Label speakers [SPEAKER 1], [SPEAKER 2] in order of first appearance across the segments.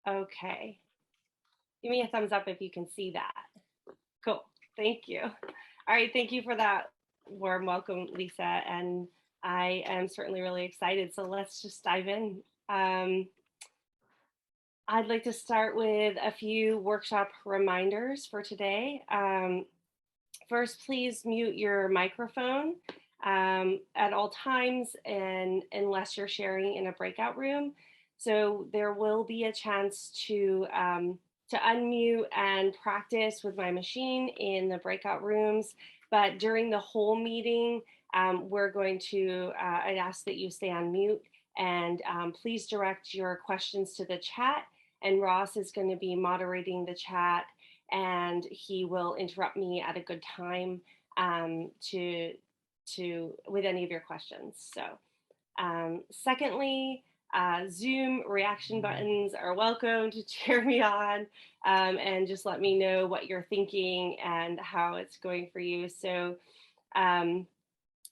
[SPEAKER 1] Okay. Give me a thumbs up if you can see that. Cool. Thank you. All right. Thank you for that warm welcome, Lisa. And I am certainly really excited. So let's just dive in. I'd like to start with a few workshop reminders for today. First, please mute your microphone at all times and unless you're sharing in a breakout room. So there will be a chance to unmute and practice with my machine in the breakout rooms. But during the whole meeting, we're going to, I'd ask that you stay on mute and please direct your questions to the chat. And Ross is going to be moderating the chat and he will interrupt me at a good time with any of your questions. So secondly, Zoom reaction buttons are welcome to cheer me on and just let me know what you're thinking and how it's going for you. So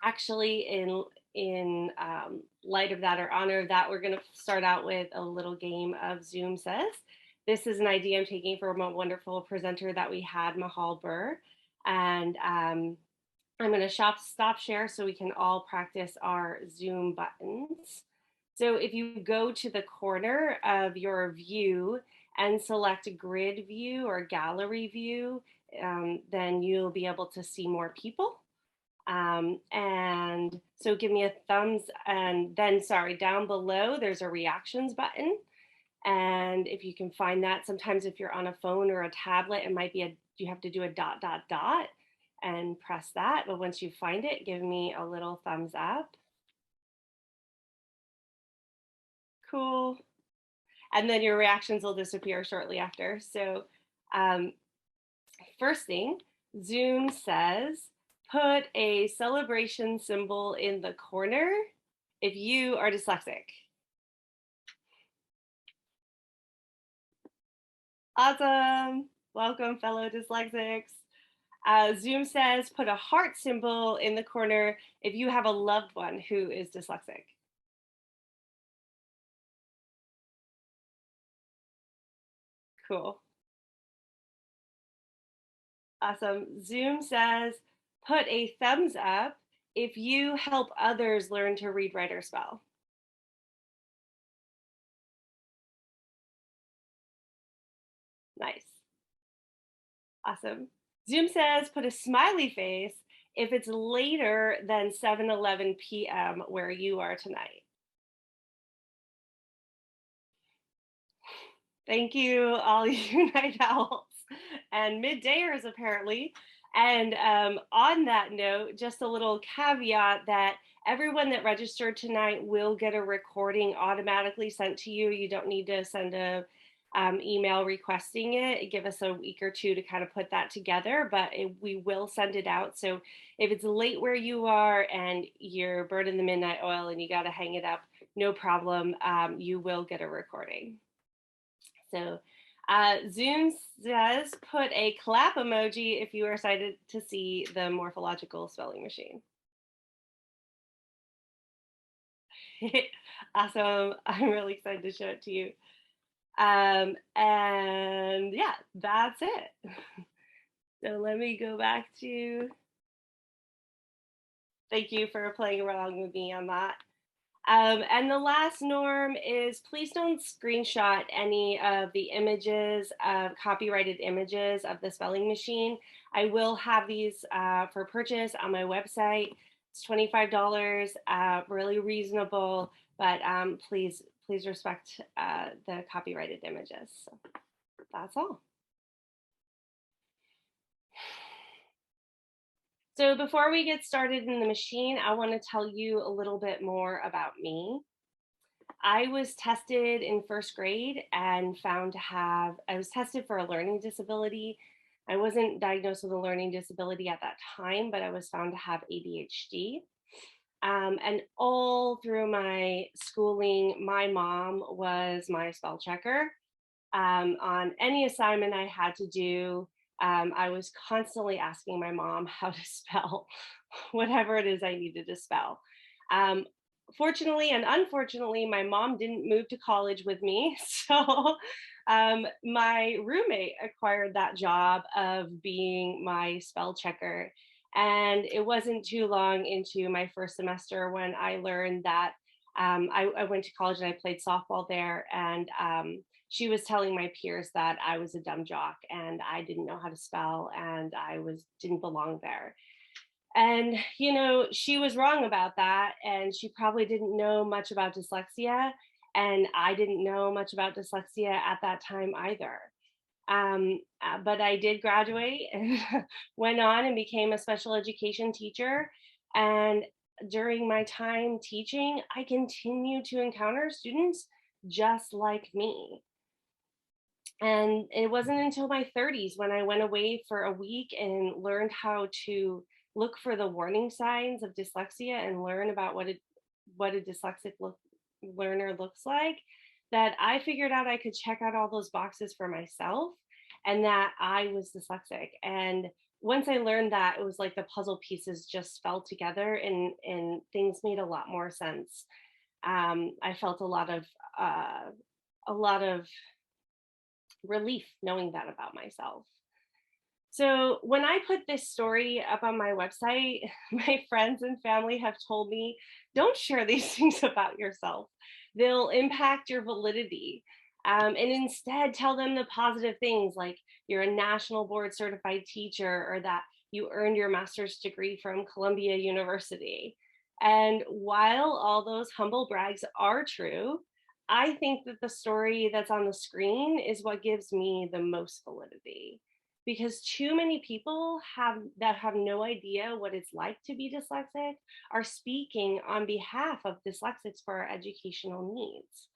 [SPEAKER 1] actually in light of that or honor of that, we're going to start out with a little game of Zoom Says. This is an idea I'm taking from a wonderful presenter that we had, Mahal Burr. And I'm going to stop share so we can all practice our Zoom buttons. So if you go to the corner of your view and select grid view or gallery view, then you'll be able to see more people. And so give me a thumbs and then, down below, there's a reactions button. And if you can find that, sometimes if you're on a phone or a tablet, it might be you have to do a ... and press that. But once you find it, give me a little thumbs up. Cool. And then your reactions will disappear shortly after. So first thing, Zoom says, put a celebration symbol in the corner if you are dyslexic. Awesome. Welcome, fellow dyslexics. Zoom says, put a heart symbol in the corner if you have a loved one who is dyslexic. Cool. Awesome. Zoom says, put a thumbs up if you help others learn to read, write, or spell. Nice. Awesome. Zoom says, put a smiley face if it's later than 7:11 p.m. where you are tonight. Thank you, all you night owls and middayers, apparently. And on that note, just a little caveat that everyone that registered tonight will get a recording automatically sent to you. You don't need to send a email requesting it. Give us a week or two to kind of put that together, but we will send it out. So if it's late where you are and you're burning the midnight oil and you got to hang it up, no problem. You will get a recording. So Zoom says, put a clap emoji if you are excited to see the morphological spelling machine. Awesome. I'm really excited to show it to you. And yeah, that's it. So let me go back to, thank you for playing around with me on that. And the last norm is please don't screenshot any of the images, copyrighted images of the spelling machine. I will have these for purchase on my website. It's $25, really reasonable, but please respect the copyrighted images. So that's all. So before we get started in the machine, I want to tell you a little bit more about me. I was tested in first grade and found to have, I was tested for a learning disability. I wasn't diagnosed with a learning disability at that time, but I was found to have ADHD. And all through my schooling, my mom was my spell checker. On any assignment I had to do, I was constantly asking my mom how to spell whatever it is I needed to spell. Fortunately and unfortunately, my mom didn't move to college with me. So my roommate acquired that job of being my spell checker. And it wasn't too long into my first semester when I learned that I went to college and I played softball there. And she was telling my peers that I was a dumb jock and I didn't know how to spell and I didn't belong there. And, she was wrong about that. And she probably didn't know much about dyslexia. And I didn't know much about dyslexia at that time either. But I did graduate and went on and became a special education teacher. And during my time teaching, I continue to encounter students just like me. And it wasn't until my 30s when I went away for a week and learned how to look for the warning signs of dyslexia and learn about what a learner looks like, that I figured out I could check out all those boxes for myself and that I was dyslexic. And once I learned that, it was like the puzzle pieces just fell together and things made a lot more sense. I felt a lot of relief knowing that about myself. So when I put this story up on my website, my friends and family have told me, don't share these things about yourself. They'll impact your validity. And instead tell them the positive things like you're a national board certified teacher or that you earned your master's degree from Columbia University. And while all those humble brags are true, I think that the story that's on the screen is what gives me the most validity, because too many people have no idea what it's like to be dyslexic are speaking on behalf of dyslexics for our educational needs.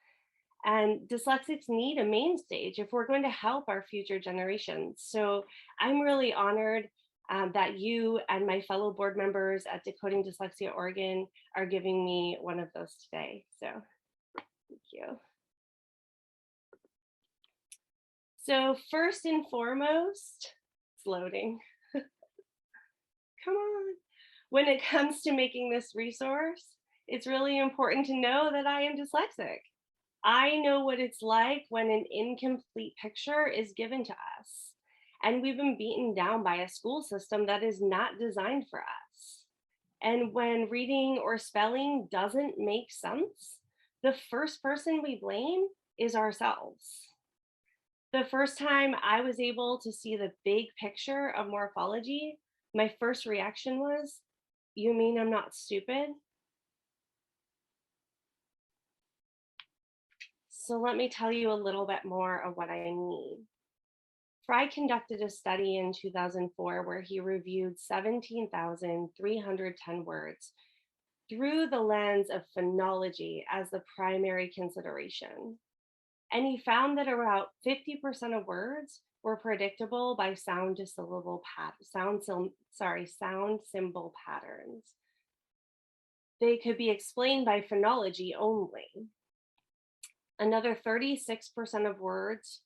[SPEAKER 1] And dyslexics need a main stage if we're going to help our future generations. So I'm really honored that you and my fellow board members at Decoding Dyslexia Oregon are giving me one of those today. So thank you. So first and foremost, it's loading. Come on. When it comes to making this resource, it's really important to know that I am dyslexic. I know what it's like when an incomplete picture is given to us, and we've been beaten down by a school system that is not designed for us. And when reading or spelling doesn't make sense, the first person we blame is ourselves. The first time I was able to see the big picture of morphology, my first reaction was, you mean I'm not stupid? So let me tell you a little bit more of what I mean. Fry conducted a study in 2004 where he reviewed 17,310 words through the lens of phonology as the primary consideration. And he found that around 50% of words were predictable by sound symbol patterns. They could be explained by phonology only. Another 36% of words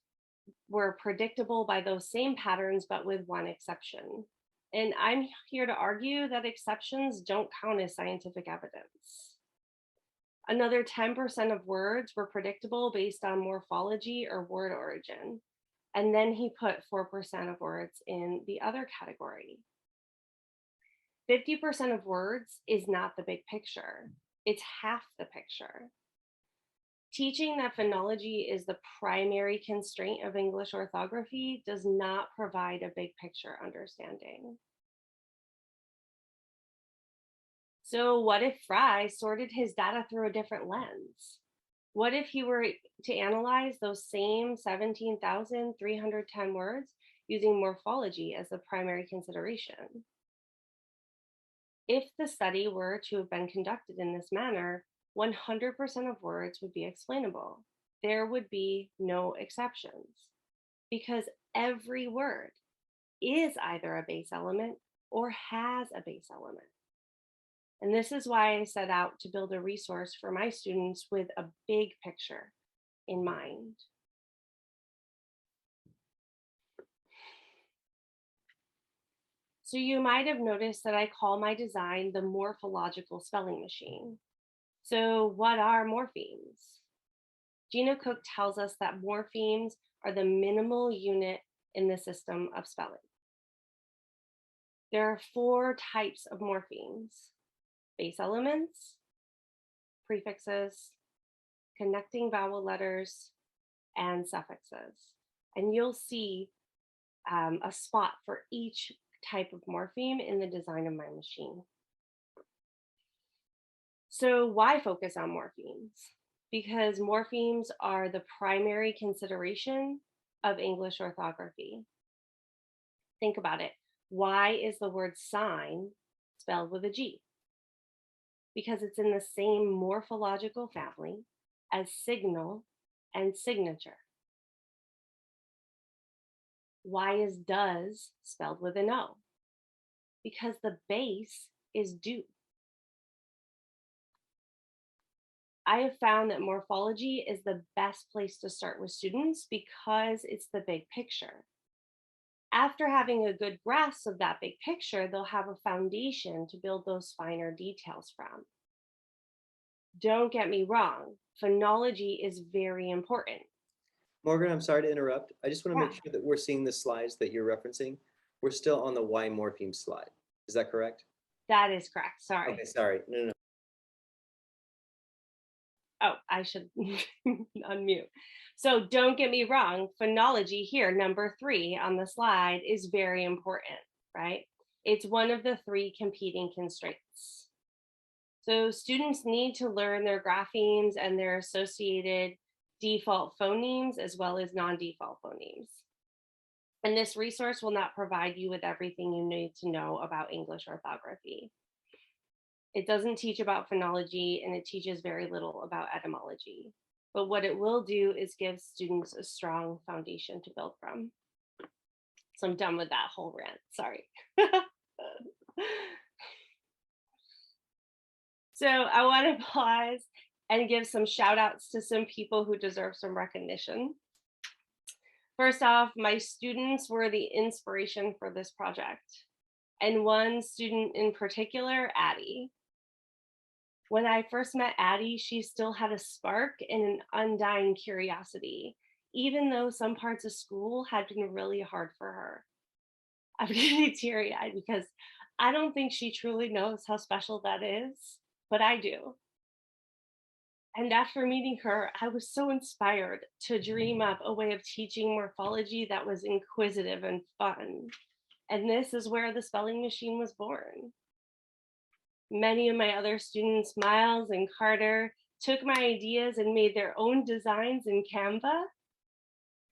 [SPEAKER 1] were predictable by those same patterns, but with one exception. And I'm here to argue that exceptions don't count as scientific evidence. Another 10% of words were predictable based on morphology or word origin. And then he put 4% of words in the other category. 50% of words is not the big picture. It's half the picture. Teaching that phonology is the primary constraint of English orthography does not provide a big picture understanding. So what if Fry sorted his data through a different lens? What if he were to analyze those same 17,310 words using morphology as the primary consideration? If the study were to have been conducted in this manner, 100% of words would be explainable. There would be no exceptions because every word is either a base element or has a base element. And this is why I set out to build a resource for my students with a big picture in mind. So you might have noticed that I call my design the morphological spelling machine. So what are morphemes? Gina Cook tells us that morphemes are the minimal unit in the system of spelling. There are 4 types of morphemes: base elements, prefixes, connecting vowel letters, and suffixes. And you'll see a spot for each type of morpheme in the design of my machine. So why focus on morphemes? Because morphemes are the primary consideration of English orthography. Think about it. Why is the word sign spelled with a G? Because it's in the same morphological family as signal and signature. Why is does spelled with an O? Because the base is do. I have found that morphology is the best place to start with students because it's the big picture. After having a good grasp of that big picture, they'll have a foundation to build those finer details from. Don't get me wrong, phonology is very important.
[SPEAKER 2] Morgan, I'm sorry to interrupt. I just want to make sure that we're seeing the slides that you're referencing. We're still on the Y morpheme slide. Is that correct?
[SPEAKER 1] That is correct. Sorry.
[SPEAKER 2] Okay, sorry. No.
[SPEAKER 1] Oh, I should unmute. So don't get me wrong, phonology here, number 3 on the slide, is very important, right? It's one of the 3 competing constraints. So students need to learn their graphemes and their associated default phonemes as well as non-default phonemes. And this resource will not provide you with everything you need to know about English orthography. It doesn't teach about phonology, and it teaches very little about etymology. But what it will do is give students a strong foundation to build from. So I'm done with that whole rant, sorry. So I want to pause and give some shout outs to some people who deserve some recognition. First off, my students were the inspiration for this project. And one student in particular, Addie. When I first met Addie, she still had a spark and an undying curiosity, even though some parts of school had been really hard for her. I'm getting teary-eyed because I don't think she truly knows how special that is, but I do. And after meeting her, I was so inspired to dream up a way of teaching morphology that was inquisitive and fun. And this is where the spelling machine was born. Many of my other students, Miles and Carter, took my ideas and made their own designs in Canva.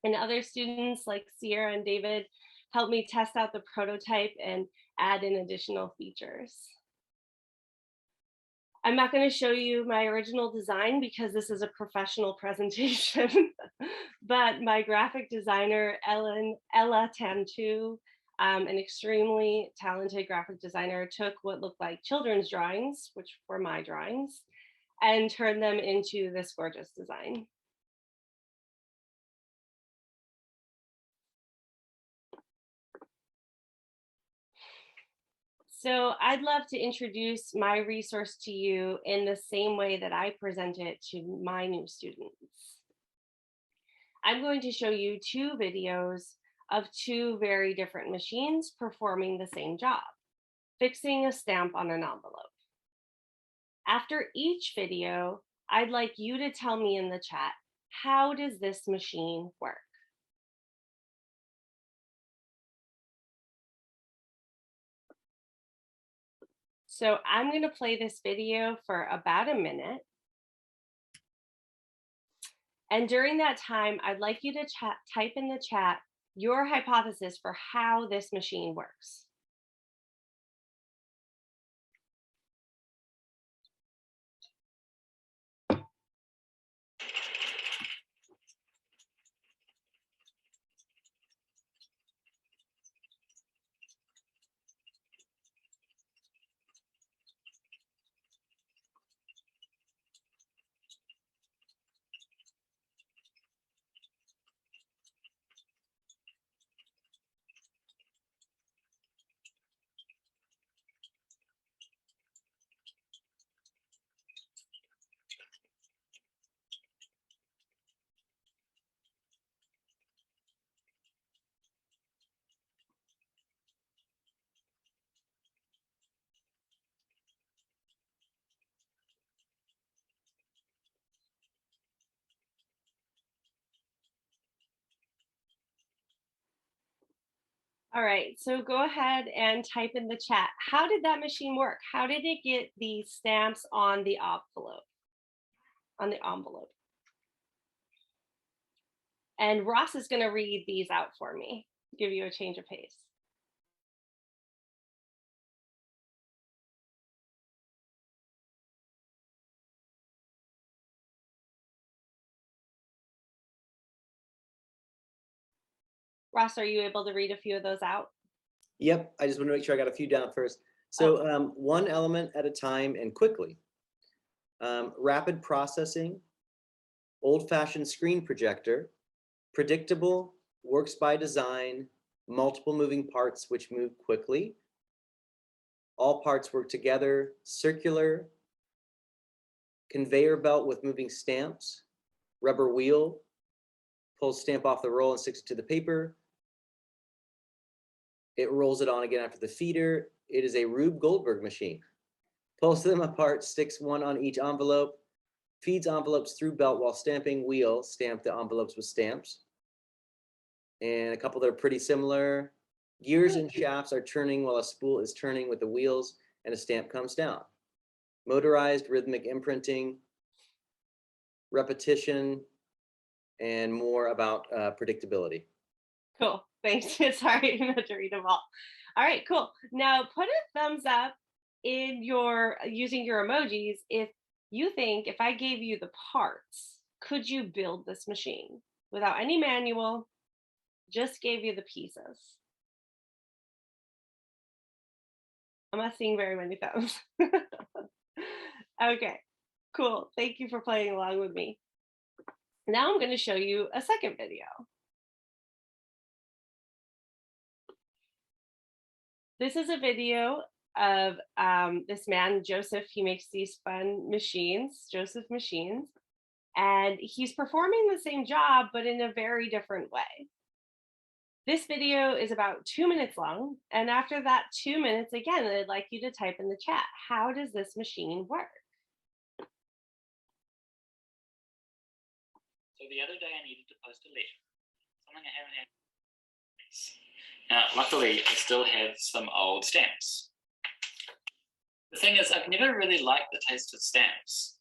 [SPEAKER 1] And other students like Sierra and David helped me test out the prototype and add in additional features. I'm not going to show you my original design because this is a professional presentation, but my graphic designer, Ella Tantu, an extremely talented graphic designer, took what looked like children's drawings, which were my drawings, and turned them into this gorgeous design. So I'd love to introduce my resource to you in the same way that I present it to my new students. I'm going to show you 2 videos of 2 very different machines performing the same job, fixing a stamp on an envelope. After each video, I'd like you to tell me in the chat, how does this machine work? So I'm going to play this video for about a minute. And during that time, I'd like you to type in the chat your hypothesis for how this machine works. All right, so go ahead and type in the chat. How did that machine work? How did it get the stamps on the envelope? On the envelope. And Ross is going to read these out for me, give you a change of pace. Ross, are you able to read a few of those out?
[SPEAKER 2] Yep, I just want to make sure I got a few down first. So one element at a time and quickly. Rapid processing, old-fashioned screen projector, predictable, works by design, multiple moving parts which move quickly. All parts work together, circular, conveyor belt with moving stamps, rubber wheel, pulls stamp off the roll and sticks it to the paper. It rolls it on again after the feeder. It is a Rube Goldberg machine. Pulls them apart, sticks one on each envelope, feeds envelopes through belt while stamping wheel, stamp the envelopes with stamps. And a couple that are pretty similar. Gears and shafts are turning while a spool is turning with the wheels and a stamp comes down. Motorized rhythmic imprinting, repetition, and more about predictability.
[SPEAKER 1] Cool, thanks. Sorry not to read them all. All right, cool. Now put a thumbs up in your using your emojis if you think if I gave you the parts, could you build this machine without any manual, just gave you the pieces? I'm not seeing very many thumbs. Okay, cool. Thank you for playing along with me. Now I'm going to show you a second video. This is a video of this man, Joseph. He makes these fun machines, Joseph machines, and he's performing the same job, but in a very different way. This video is about 2 minutes long, and after that 2 minutes, again, I'd like you to type in the chat, how does this machine work?
[SPEAKER 3] So the other day I needed to post a letter, something I haven't had. Now, luckily, I still have some old stamps. The thing is, I've never really liked the taste of stamps.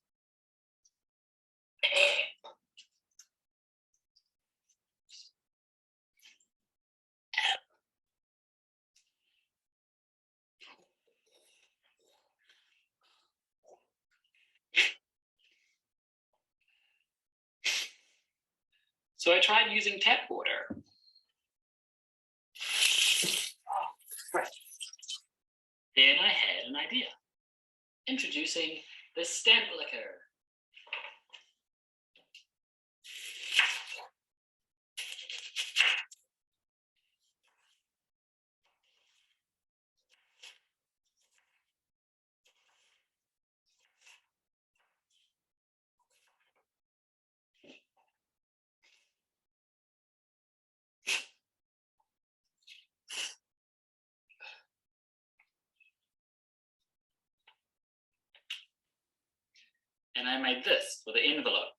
[SPEAKER 3] So I tried using tap water. Then I had an idea. Introducing the stamp liquor. And I made this for the envelope.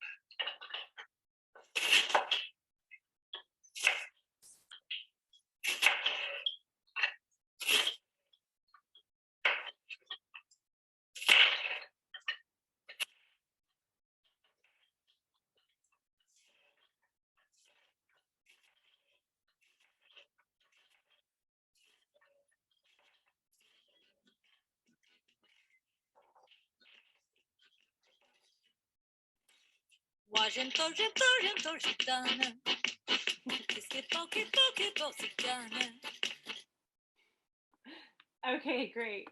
[SPEAKER 1] Okay, great.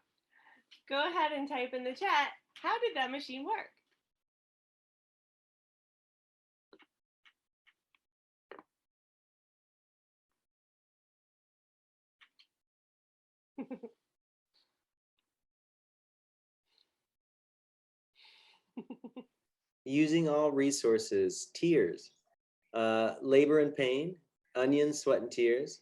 [SPEAKER 1] Go ahead and type in the chat, how did that machine work?
[SPEAKER 2] Using all resources, tears, labor and pain, onions, sweat and tears,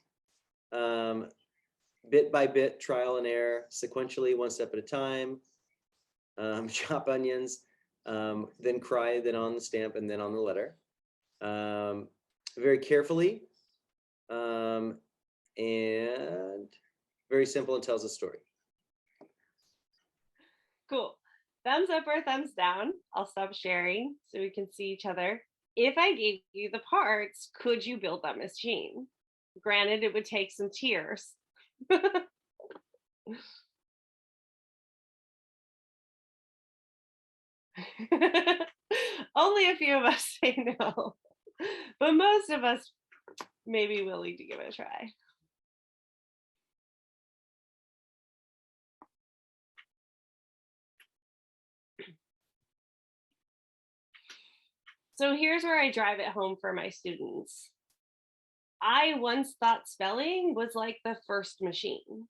[SPEAKER 2] bit by bit, trial and error, sequentially, one step at a time, chop onions, then cry, then on the stamp, and then on the letter. Very carefully, And very simple and tells a story.
[SPEAKER 1] Cool. Thumbs up or thumbs down. I'll stop sharing so we can see each other. If I gave you the parts, could you build that machine? Granted, it would take some tears. Only a few of us say no, but most of us may be willing to give it a try. So here's where I drive it home for my students. I once thought spelling was like the first machine.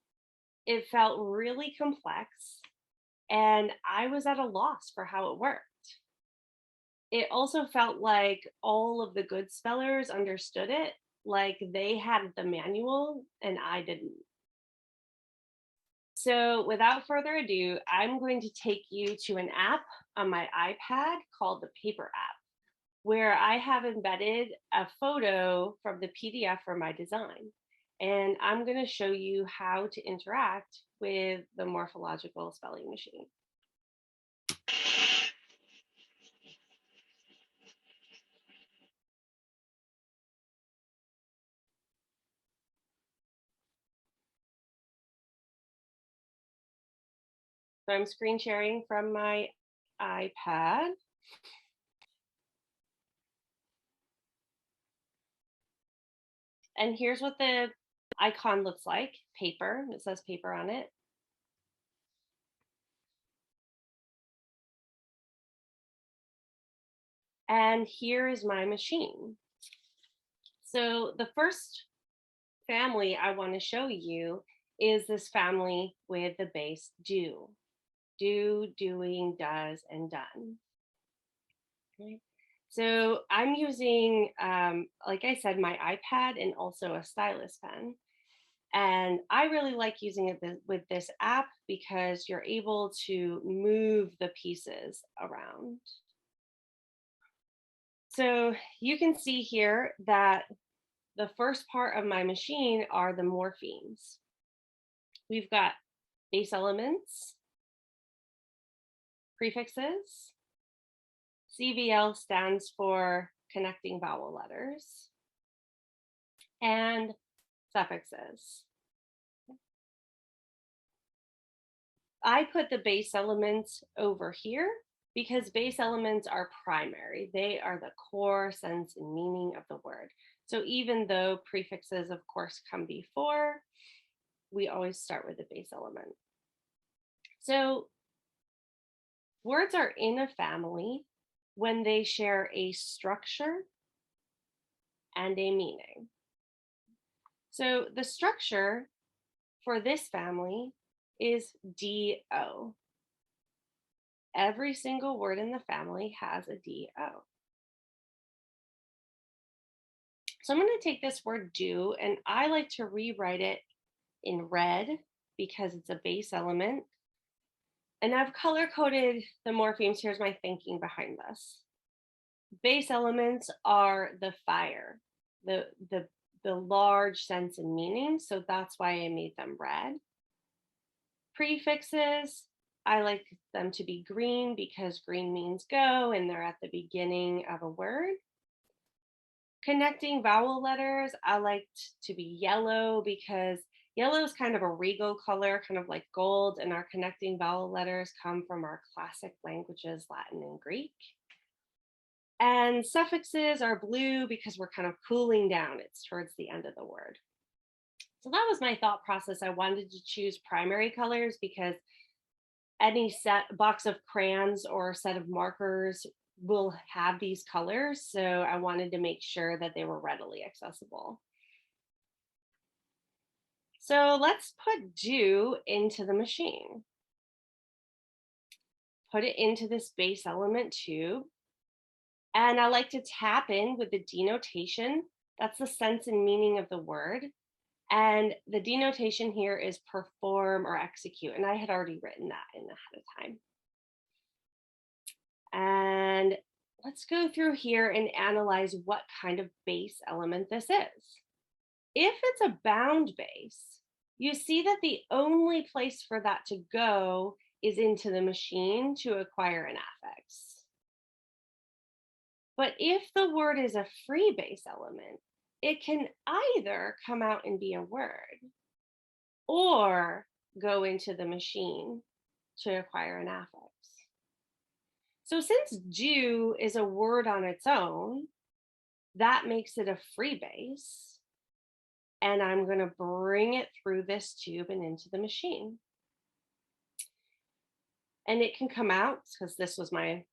[SPEAKER 1] It felt really complex, and I was at a loss for how it worked. It also felt like all of the good spellers understood it, like they had the manual and I didn't. So without further ado, I'm going to take you to an app on my iPad called the Paper app, where I have embedded a photo from the PDF for my design. And I'm going to show you how to interact with the morphological spelling machine. So I'm screen sharing from my iPad. And here's what the icon looks like, paper. It says paper on it. And here is my machine. So the first family I want to show you is this family with the base do. Do, doing, does, and done. Okay. So I'm using, like I said, my iPad and also a stylus pen. And I really like using it with this app because you're able to move the pieces around. So you can see here that the first part of my machine are the morphemes. We've got base elements, prefixes. CVL stands for connecting vowel letters, and suffixes. I put the base elements over here because base elements are primary. They are the core sense and meaning of the word. So even though prefixes, of course, come before, we always start with the base element. So words are in a family when they share a structure and a meaning. So the structure for this family is DO. Every single word in the family has a DO. So I'm going to take this word do, and I like to rewrite it in red because it's a base element. And I've color coded the morphemes. Here's my thinking behind this. Base elements are the fire, the large sense and meaning. So that's why I made them red. Prefixes, I like them to be green because green means go and they're at the beginning of a word. Connecting vowel letters, I liked to be yellow because yellow is kind of a regal color, kind of like gold, and our connecting vowel letters come from our classic languages, Latin and Greek. And suffixes are blue because we're kind of cooling down. It's towards the end of the word. So that was my thought process. I wanted to choose primary colors because any box of crayons or set of markers will have these colors. So I wanted to make sure that they were readily accessible. So let's put do into the machine. Put it into this base element tube. And I like to tap in with the denotation. That's the sense and meaning of the word. And the denotation here is perform or execute. And I had already written that in ahead of time. And let's go through here and analyze what kind of base element this is. If it's a bound base, you see that the only place for that to go is into the machine to acquire an affix. But if the word is a free base element, it can either come out and be a word or go into the machine to acquire an affix. So since do is a word on its own, that makes it a free base. And I'm going to bring it through this tube and into the machine. And it can come out, because this was my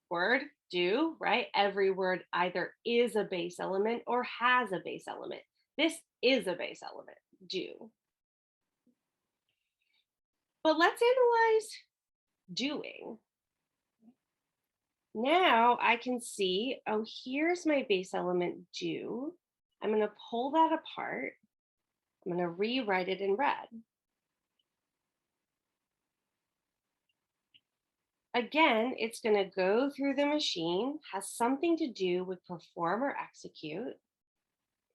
[SPEAKER 1] word, do, right? Every word either is a base element or has a base element. This is a base element, do. But let's analyze doing. Now I can see, oh, here's my base element do. I'm going to pull that apart. I'm going to rewrite it in red. Again, it's going to go through the machine, has something to do with perform or execute.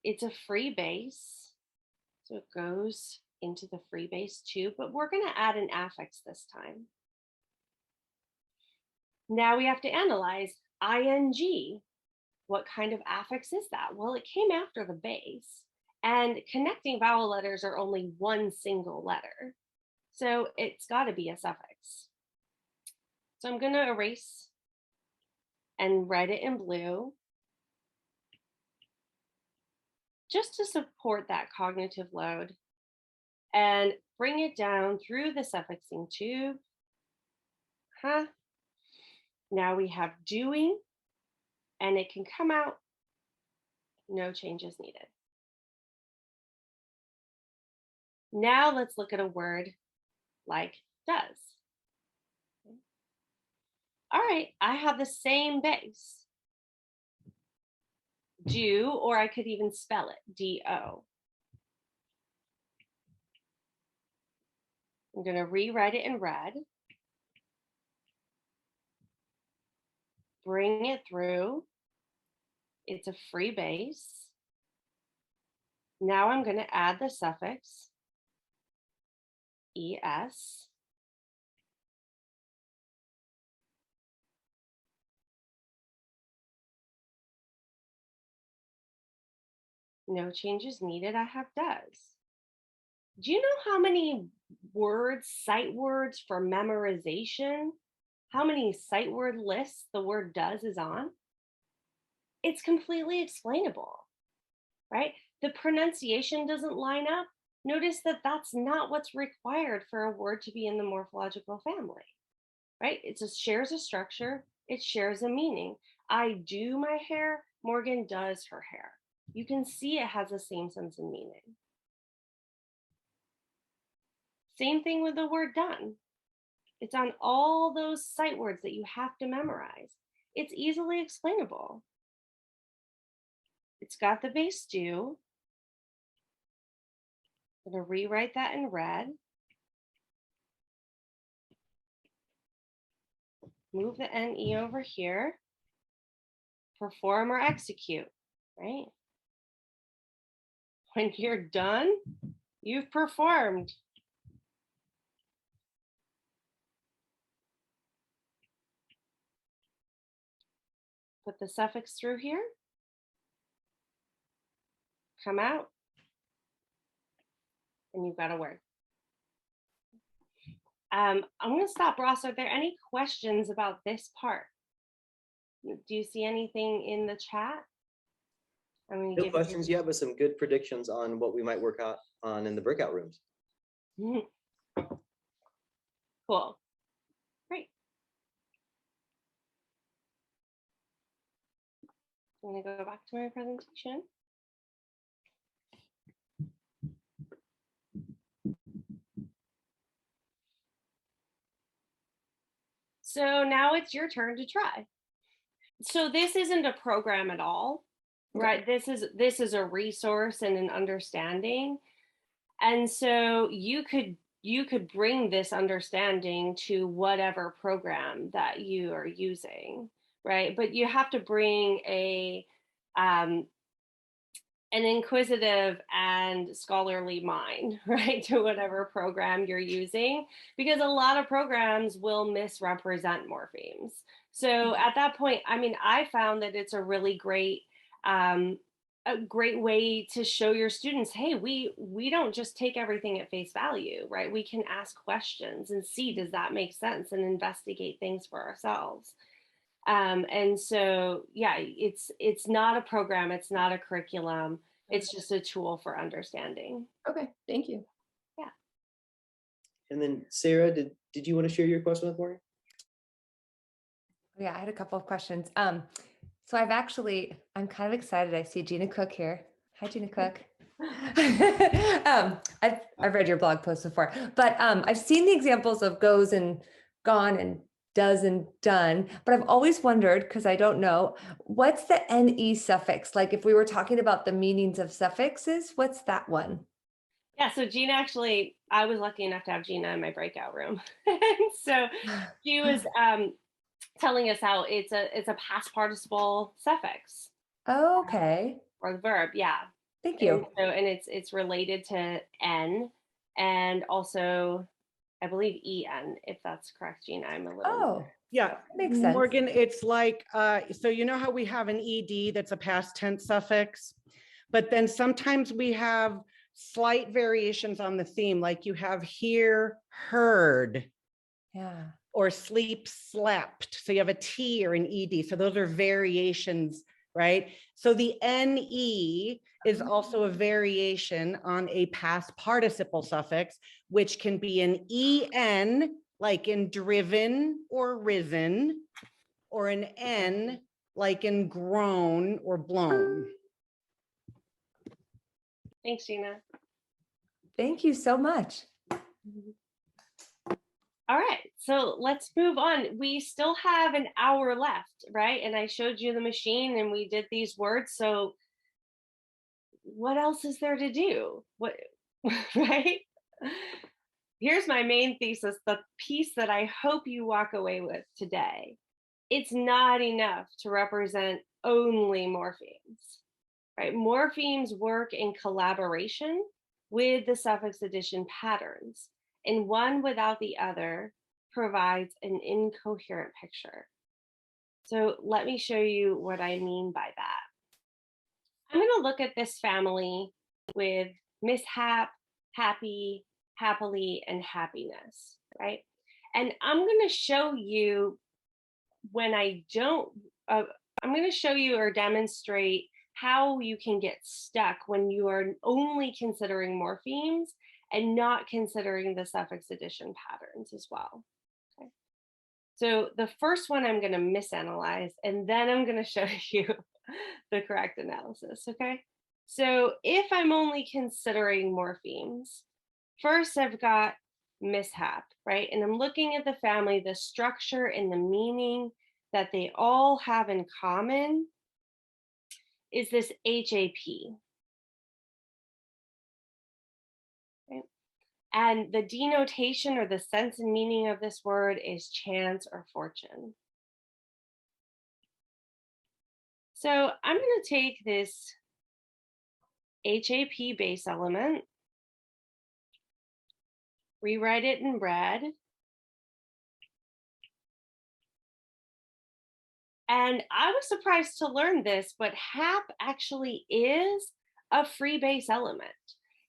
[SPEAKER 1] It's a free base, so it goes into the free base too, but we're going to add an affix this time. Now we have to analyze ing. What kind of affix is that? Well, it came after the base, and connecting vowel letters are only one single letter. So it's got to be a suffix. So I'm going to erase and write it in blue just to support that cognitive load, and bring it down through the suffixing tube. Now we have doing, and it can come out, no changes needed. Now let's look at a word like does. All right, I have the same base, do, or I could even spell it, D-O. I'm going to rewrite it in red, bring it through. It's a free base. Now I'm going to add the suffix es. No changes needed. I have does. Do you know how many words, sight words for memorization, how many sight word lists the word does is on? It's completely explainable, right? The pronunciation doesn't line up. Notice that that's not what's required for a word to be in the morphological family, right? It just shares a structure. It shares a meaning. I do my hair. Morgan does her hair. You can see it has the same sense and meaning. Same thing with the word done. It's on all those sight words that you have to memorize. It's easily explainable. It's got the base do. I'm going to rewrite that in red. Move the NE over here. Perform or execute, right? When you're done, you've performed. Put the suffix through here. Come out. And you've got a word. I'm going to stop, Ross. Are there any questions about this part? Do you see anything in the chat?
[SPEAKER 2] No questions yet, but some good predictions on what we might work out on in the breakout rooms.
[SPEAKER 1] Cool. Great. I'm going to go back to my presentation. So now it's your turn to try. So this isn't a program at all, right? This is a resource and an understanding. And so you could bring this understanding to whatever program that you are using, right? But you have to bring an an inquisitive and scholarly mind, right, to whatever program you're using, because a lot of programs will misrepresent morphemes. So at that point, I mean, I found that it's a really great way to show your students, hey, we don't just take everything at face value, right? We can ask questions and see, does that make sense, and investigate things for ourselves. And so, yeah, it's not a program, it's not a curriculum, it's just a tool for understanding.
[SPEAKER 4] Okay, thank you.
[SPEAKER 1] Yeah.
[SPEAKER 2] And then Sarah, did you want to share your question with Morgan?
[SPEAKER 4] Yeah, I had a couple of questions. So I'm kind of excited. I see Gina Cook here. Hi, Gina Cook. I've read your blog post before, but I've seen the examples of goes and gone and does and done, but I've always wondered, because I don't know, what's the NE suffix? Like if we were talking about the meanings of suffixes, what's that one?
[SPEAKER 1] Yeah, so Gina, actually, I was lucky enough to have Gina in my breakout room. So she was telling us how it's a past participle suffix.
[SPEAKER 4] Okay.
[SPEAKER 1] Or the verb, yeah.
[SPEAKER 4] Thank you.
[SPEAKER 1] And it's related to N, and also I believe EN, if that's correct, Gina. I'm a little.
[SPEAKER 4] Oh,
[SPEAKER 5] Yeah,
[SPEAKER 4] makes sense.
[SPEAKER 5] Morgan, it's like, so you know how we have an ED that's a past tense suffix, but then sometimes we have slight variations on the theme, like you have hear, heard,
[SPEAKER 4] Yeah.
[SPEAKER 5] or sleep, slept. So you have a T or an ED. So those are variations, right? So the NE is also a variation on a past participle suffix, which can be an EN, like in driven or risen, or an N, like in grown or blown.
[SPEAKER 1] Thanks, Gina.
[SPEAKER 4] Thank you so much.
[SPEAKER 1] All right, so let's move on. We still have an hour left, right? And I showed you the machine and we did these words. So what else is there to do? What, right? Here's my main thesis, the piece that I hope you walk away with today. It's not enough to represent only morphemes, right? Morphemes work in collaboration with the suffix addition patterns, and one without the other provides an incoherent picture. So let me show you what I mean by that. I'm going to look at this family with mishap, happy, happily, and happiness, right? And I'm going to show you when I don't, I'm going to show you or demonstrate how you can get stuck when you are only considering morphemes and not considering the suffix addition patterns as well. Okay. So the first one I'm going to misanalyze, and then I'm going to show you the correct analysis, okay? So if I'm only considering morphemes, first I've got mishap, right? And I'm looking at the family, the structure and the meaning that they all have in common is this HAP. Okay? And the denotation or the sense and meaning of this word is chance or fortune. So I'm going to take this HAP base element, rewrite it in red, and I was surprised to learn this, but HAP actually is a free base element.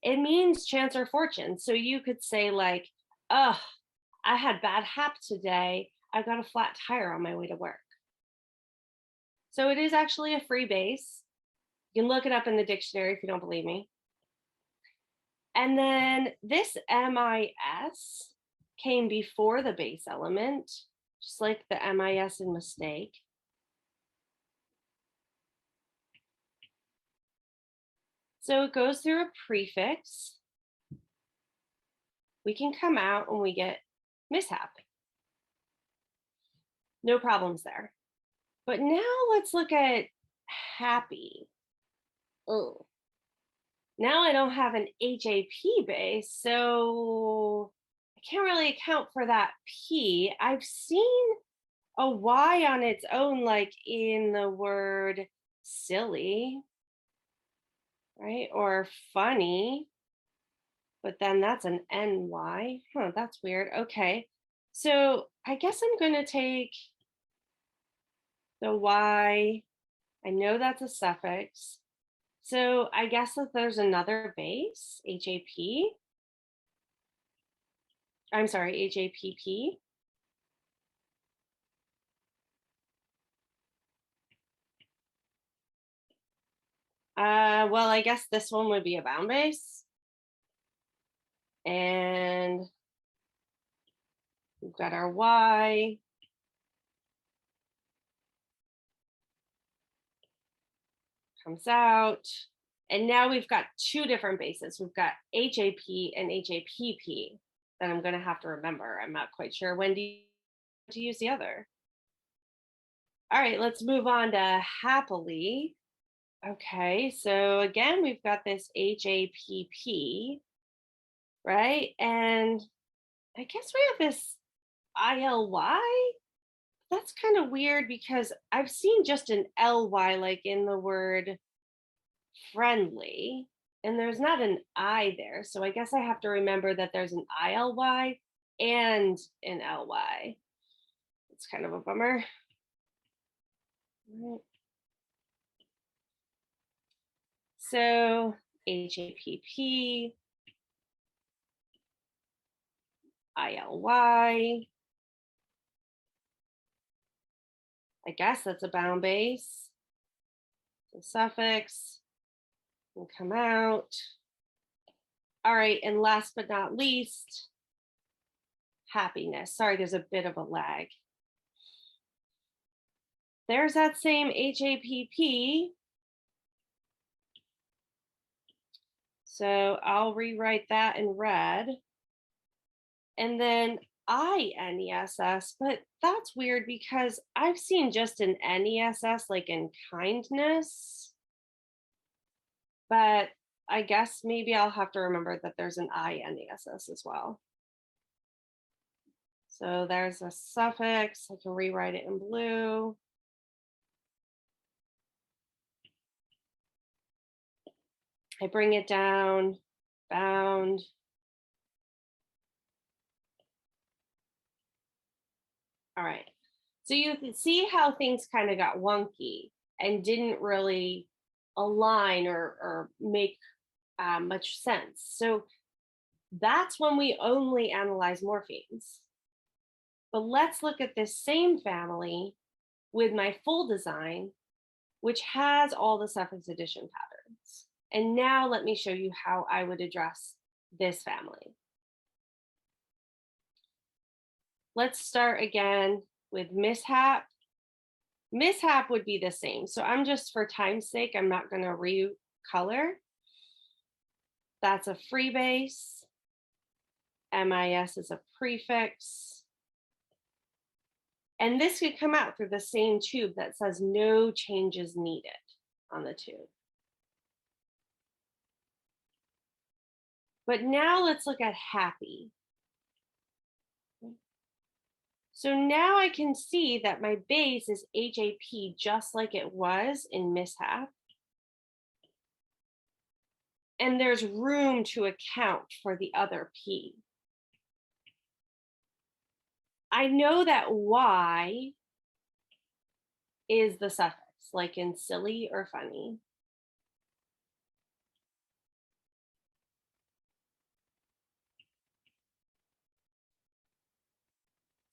[SPEAKER 1] It means chance or fortune. So you could say like, oh, I had bad HAP today. I got a flat tire on my way to work. So it is actually a free base. You can look it up in the dictionary if you don't believe me. And then this MIS came before the base element, just like the MIS in mistake. So it goes through a prefix. We can come out when we get mishap. No problems there. But now let's look at happy. Oh, now I don't have an HAP base, so I can't really account for that P. I've seen a Y on its own, like in the word silly. right? Or funny, but then that's an NY. Huh, that's weird. Okay. So I guess I'm going to take the Y. I know that's a suffix. So I guess that there's another base, HAP. I'm sorry, HAPP. Well, I guess this one would be a bound base. And we've got our Y. Comes out. And now we've got two different bases. We've got HAP and HAPP that I'm going to have to remember. I'm not quite sure when to use the other. All right, let's move on to happily. Okay, so again, we've got this HAPP, right? And I guess we have this ILY. That's kind of weird because I've seen just an LY like in the word friendly, and there's not an I there. So I guess I have to remember that there's an ILY and an LY. It's kind of a bummer. Right. So HAPP, ILY. I guess that's a bound base. The suffix will come out. All right, and last but not least, happiness. Sorry, there's a bit of a lag. There's that same HAPP. So I'll rewrite that in red. And then INESS, but that's weird because I've seen just an NESS like in kindness. But I guess maybe I'll have to remember that there's an INESS as well. So there's a suffix. I can rewrite it in blue. I bring it down, bound. All right. So you can see how things kind of got wonky and didn't really align or make much sense. So that's when we only analyze morphemes. But let's look at this same family with my full design, which has all the suffix addition patterns. And now let me show you how I would address this family. Let's start again with mishap. Mishap would be the same. So I'm just, for time's sake, I'm not going to recolor. That's a free base. MIS is a prefix. And this could come out through the same tube that says no changes needed on the tube. But now let's look at happy. So now I can see that my base is HAP just like it was in mishap. And there's room to account for the other P. I know that Y is the suffix, like in silly or funny.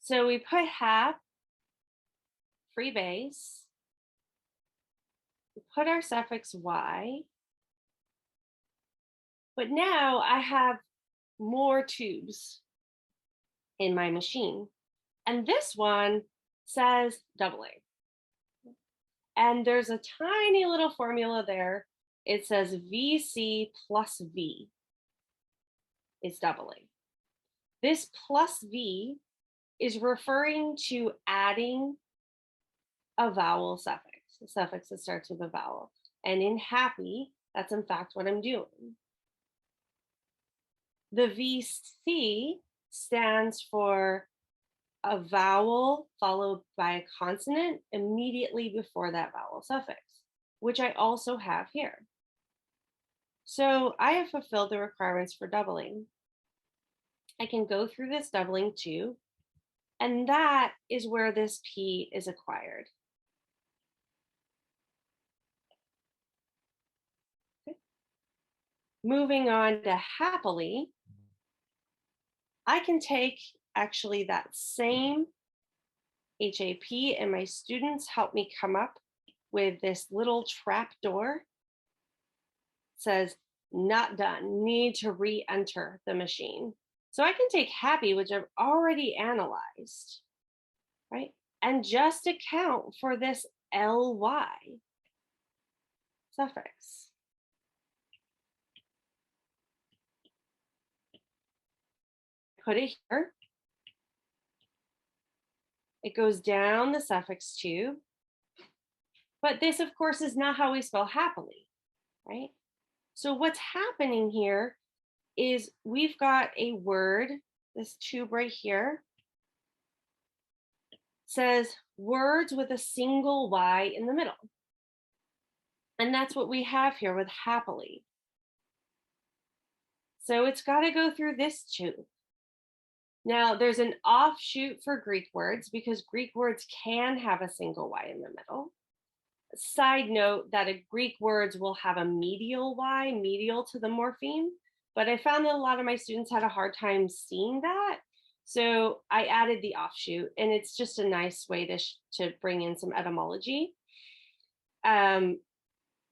[SPEAKER 1] So we put hap, free base, we put our suffix Y, but now I have more tubes in my machine. And this one says doubling. And there's a tiny little formula there. It says VC plus V is doubling. This plus V is referring to adding a vowel suffix, a suffix that starts with a vowel. And in happy, that's in fact what I'm doing. The VC stands for a vowel followed by a consonant immediately before that vowel suffix, which I also have here. So I have fulfilled the requirements for doubling. I can go through this doubling too, and that is where this P is acquired. Okay. Moving on to happily, I can take actually that same HAP, and my students help me come up with this little trap door. It says not done, need to re-enter the machine. So I can take happy, which I've already analyzed, right? And just account for this ly suffix. Put it here. It goes down the suffix tube. But this, of course, is not how we spell happily, right? So what's happening here is we've got a word, this tube right here, says words with a single Y in the middle. And that's what we have here with happily. So it's got to go through this tube. Now there's an offshoot for Greek words because Greek words can have a single Y in the middle. Side note that Greek words will have a medial Y, medial to the morpheme, but I found that a lot of my students had a hard time seeing that. So I added the offshoot, and it's just a nice way to bring in some etymology. And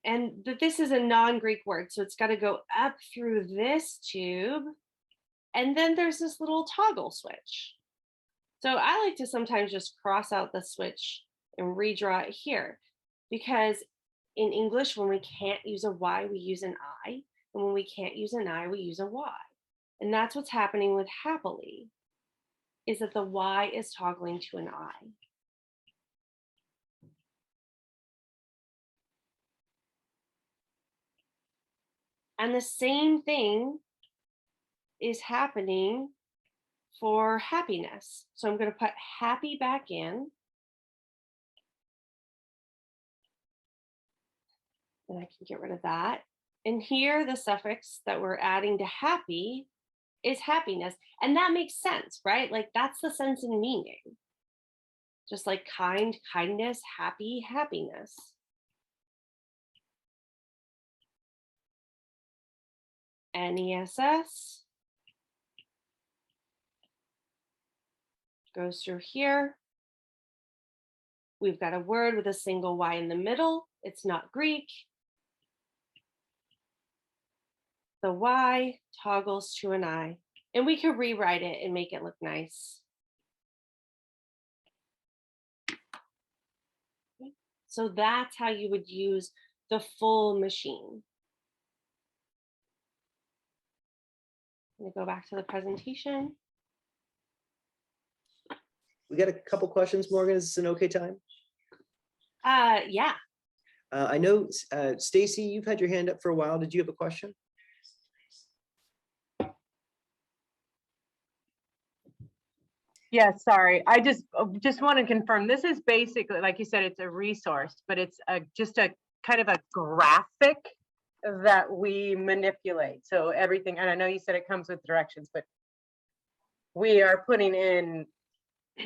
[SPEAKER 1] that this is a non-Greek word, so it's got to go up through this tube. And then there's this little toggle switch. So I like to sometimes just cross out the switch and redraw it here, because in English, when we can't use a Y, we use an I. And when we can't use an I, we use a Y. And that's what's happening with happily, is that the Y is toggling to an I. And the same thing is happening for happiness. So I'm going to put happy back in. And I can get rid of that. And here, the suffix that we're adding to happy is happiness. And that makes sense, right? Like that's the sense and meaning. Just like kind, kindness, happy, happiness. NESS goes through here. We've got a word with a single Y in the middle. It's not Greek. The Y toggles to an I, and we could rewrite it and make it look nice. So that's how you would use the full machine. I'm gonna go back to the presentation.
[SPEAKER 2] We got a couple questions, Morgan. Is this an okay time?
[SPEAKER 1] Yeah.
[SPEAKER 2] I know, Stacy, you've had your hand up for a while. Did you have a question?
[SPEAKER 6] Yeah, sorry. I just want to confirm. This is basically, like you said, it's a resource, but it's just a kind of a graphic that we manipulate. So everything, and I know you said it comes with directions, but we are putting in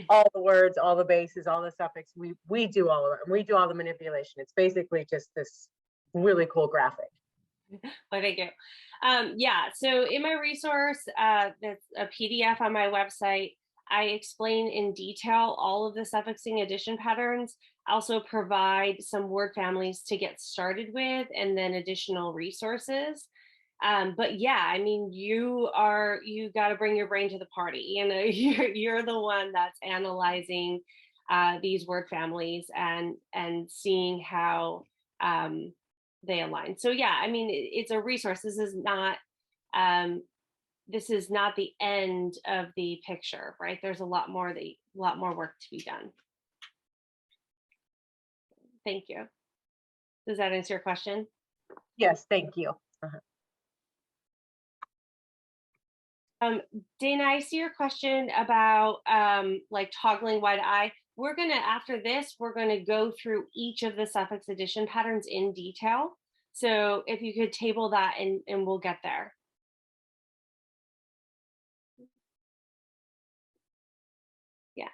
[SPEAKER 6] all the words, all the bases, all the suffix. We do all of it, and we do all the manipulation. It's basically just this really cool graphic.
[SPEAKER 1] Well, thank you. Yeah, so in my resource, that's a PDF on my website. I explain in detail all of the suffixing addition patterns. I also provide some word families to get started with, and then additional resources. But yeah, I mean, you got to bring your brain to the party. You know, you're the one that's analyzing these word families and seeing how they align. So yeah, I mean, it's a resource. This is not the end of the picture, right? There's a lot more work to be done. Thank you. Does that answer your question?
[SPEAKER 6] Yes, thank you.
[SPEAKER 1] Dana, I see your question about like toggling Y to I. We're gonna, after this, we're gonna go through each of the suffix addition patterns in detail. So if you could table that and we'll get there. Yeah,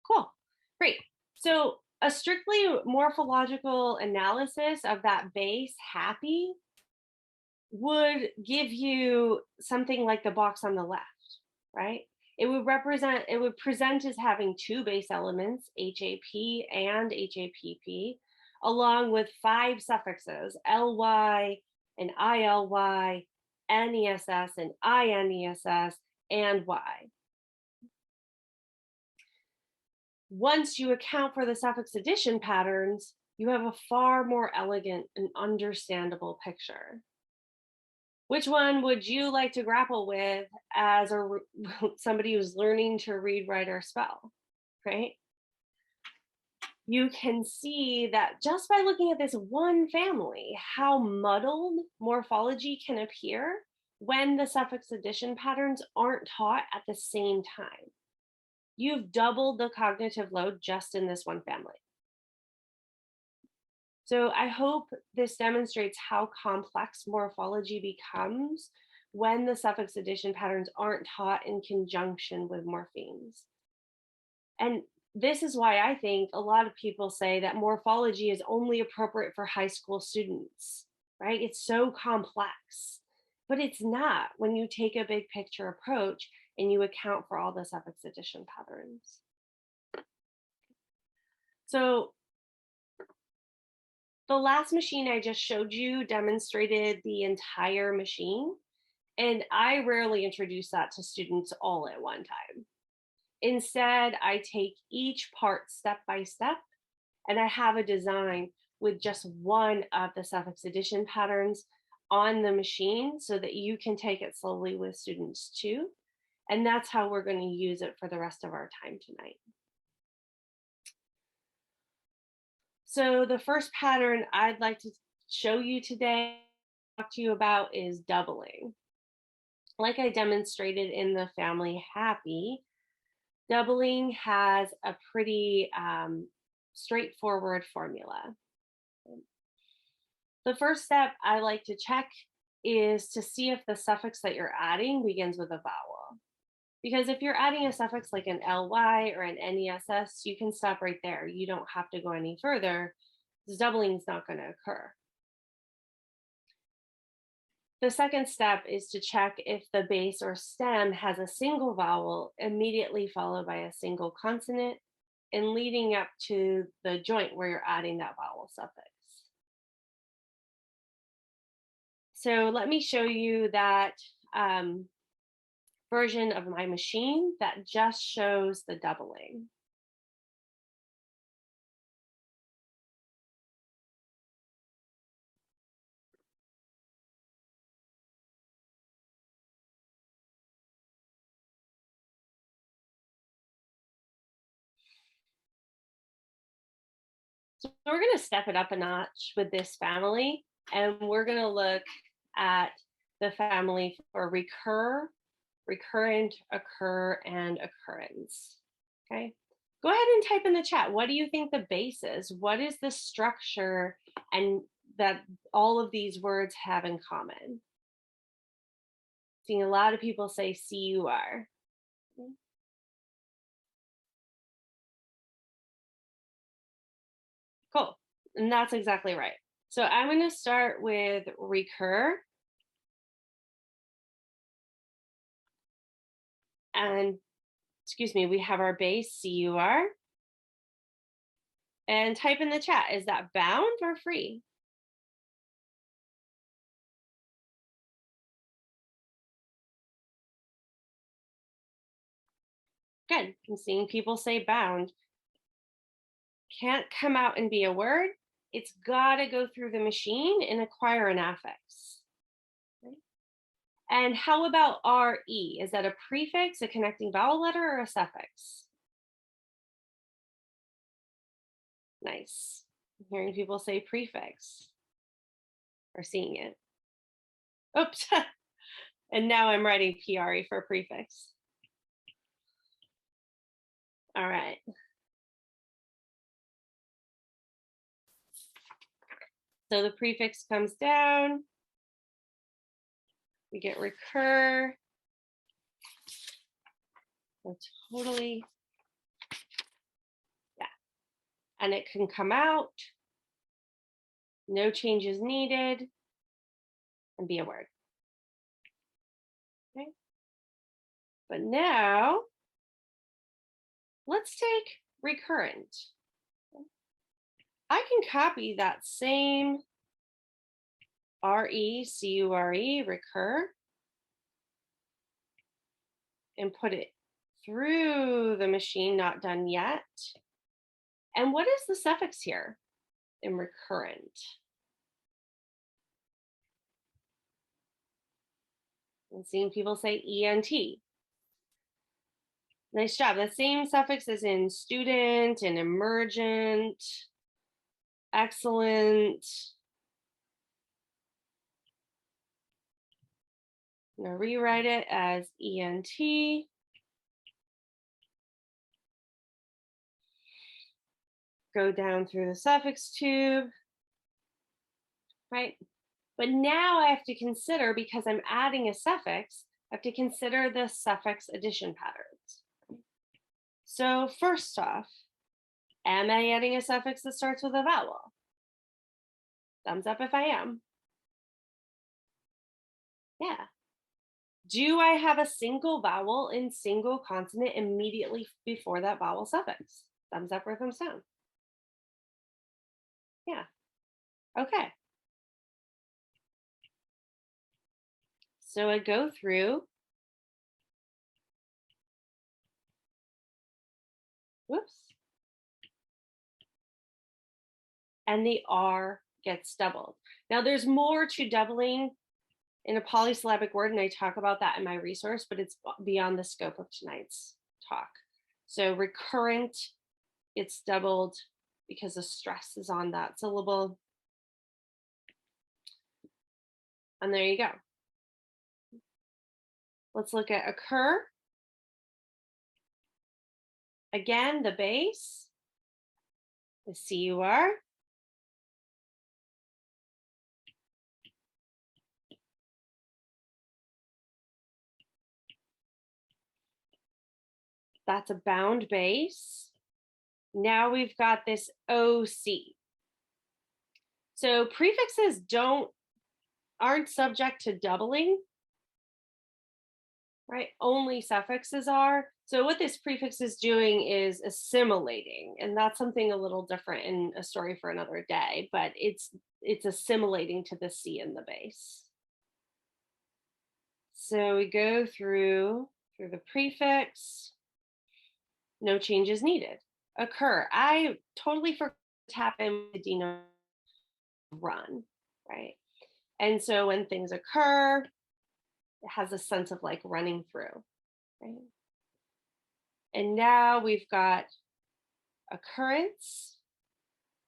[SPEAKER 1] cool, great. So a strictly morphological analysis of that base happy would give you something like the box on the left, right? It would present as having two base elements, HAP and HAPP, along with 5 suffixes, LY and ILY, NESS and INESS, and Y. Once you account for the suffix addition patterns, you have a far more elegant and understandable picture. Which one would you like to grapple with as somebody who's learning to read, write, or spell, right? You can see that just by looking at this one family, how muddled morphology can appear when the suffix addition patterns aren't taught at the same time. You've doubled the cognitive load just in this one family. So I hope this demonstrates how complex morphology becomes when the suffix addition patterns aren't taught in conjunction with morphemes. And this is why I think a lot of people say that morphology is only appropriate for high school students, right? It's so complex, but it's not when you take a big picture approach and you account for all the suffix addition patterns. So the last machine I just showed you demonstrated the entire machine, and I rarely introduce that to students all at one time. Instead, I take each part step by step, and I have a design with just one of the suffix addition patterns on the machine so that you can take it slowly with students too. And that's how we're going to use it for the rest of our time tonight. So the first pattern I'd like to show you today, talk to you about, is doubling. Like I demonstrated in the family happy, doubling has a pretty straightforward formula. The first step I like to check is to see if the suffix that you're adding begins with a vowel. Because if you're adding a suffix like an LY or an NESS, you can stop right there. You don't have to go any further, because doubling is not going to occur. The second step is to check if the base or stem has a single vowel immediately followed by a single consonant and leading up to the joint where you're adding that vowel suffix. So let me show you that version of my machine that just shows the doubling. So we're going to step it up a notch with this family, and we're going to look at the family for recur, recurrent, occur, and occurrence. Okay, go ahead and type in the chat. What do you think the base is? What is the structure and that all of these words have in common? Seeing a lot of people say CUR. Cool, and that's exactly right. So I'm going to start with recur. And excuse me, we have our base CUR. And type in the chat, is that bound or free? Good, I'm seeing people say bound. Can't come out and be a word. It's gotta go through the machine and acquire an affix. Okay. And how about RE? Is that a prefix, a connecting vowel letter, or a suffix? Nice. I'm hearing people say prefix or seeing it. Oops. And now I'm writing PRE for prefix. All right. So the prefix comes down. We get recur. So totally, yeah. And it can come out. No changes needed. And be a word. Okay. But now, let's take recurrent. I can copy that same R-E-C-U-R-E, recur, and put it through the machine, not done yet. And what is the suffix here in recurrent? I'm seeing people say ENT. Nice job. The same suffix as in student and emergent. Excellent. I'm going to rewrite it as ENT. Go down through the suffix tube, right? But now I have to consider, because I'm adding a suffix, I have to consider the suffix addition patterns. So first off, am I adding a suffix that starts with a vowel? Thumbs up if I am. Yeah. Do I have a single vowel and single consonant immediately before that vowel suffix? Thumbs up or thumbs down. Yeah. Okay. So I go through. Whoops. And the R gets doubled. Now there's more to doubling in a polysyllabic word, and I talk about that in my resource, but it's beyond the scope of tonight's talk. So recurrent, it's doubled because the stress is on that syllable. And there you go. Let's look at occur. Again, the base, the C-U-R. That's a bound base. Now we've got this OC. So prefixes aren't subject to doubling, right? Only suffixes are. So what this prefix is doing is assimilating, and that's something a little different in a story for another day, but it's assimilating to the C in the base. So we go through the prefix. No changes needed. Occur. I totally forgot to tap in with Dino run, right? And so when things occur, it has a sense of like running through, right? And now we've got occurrence.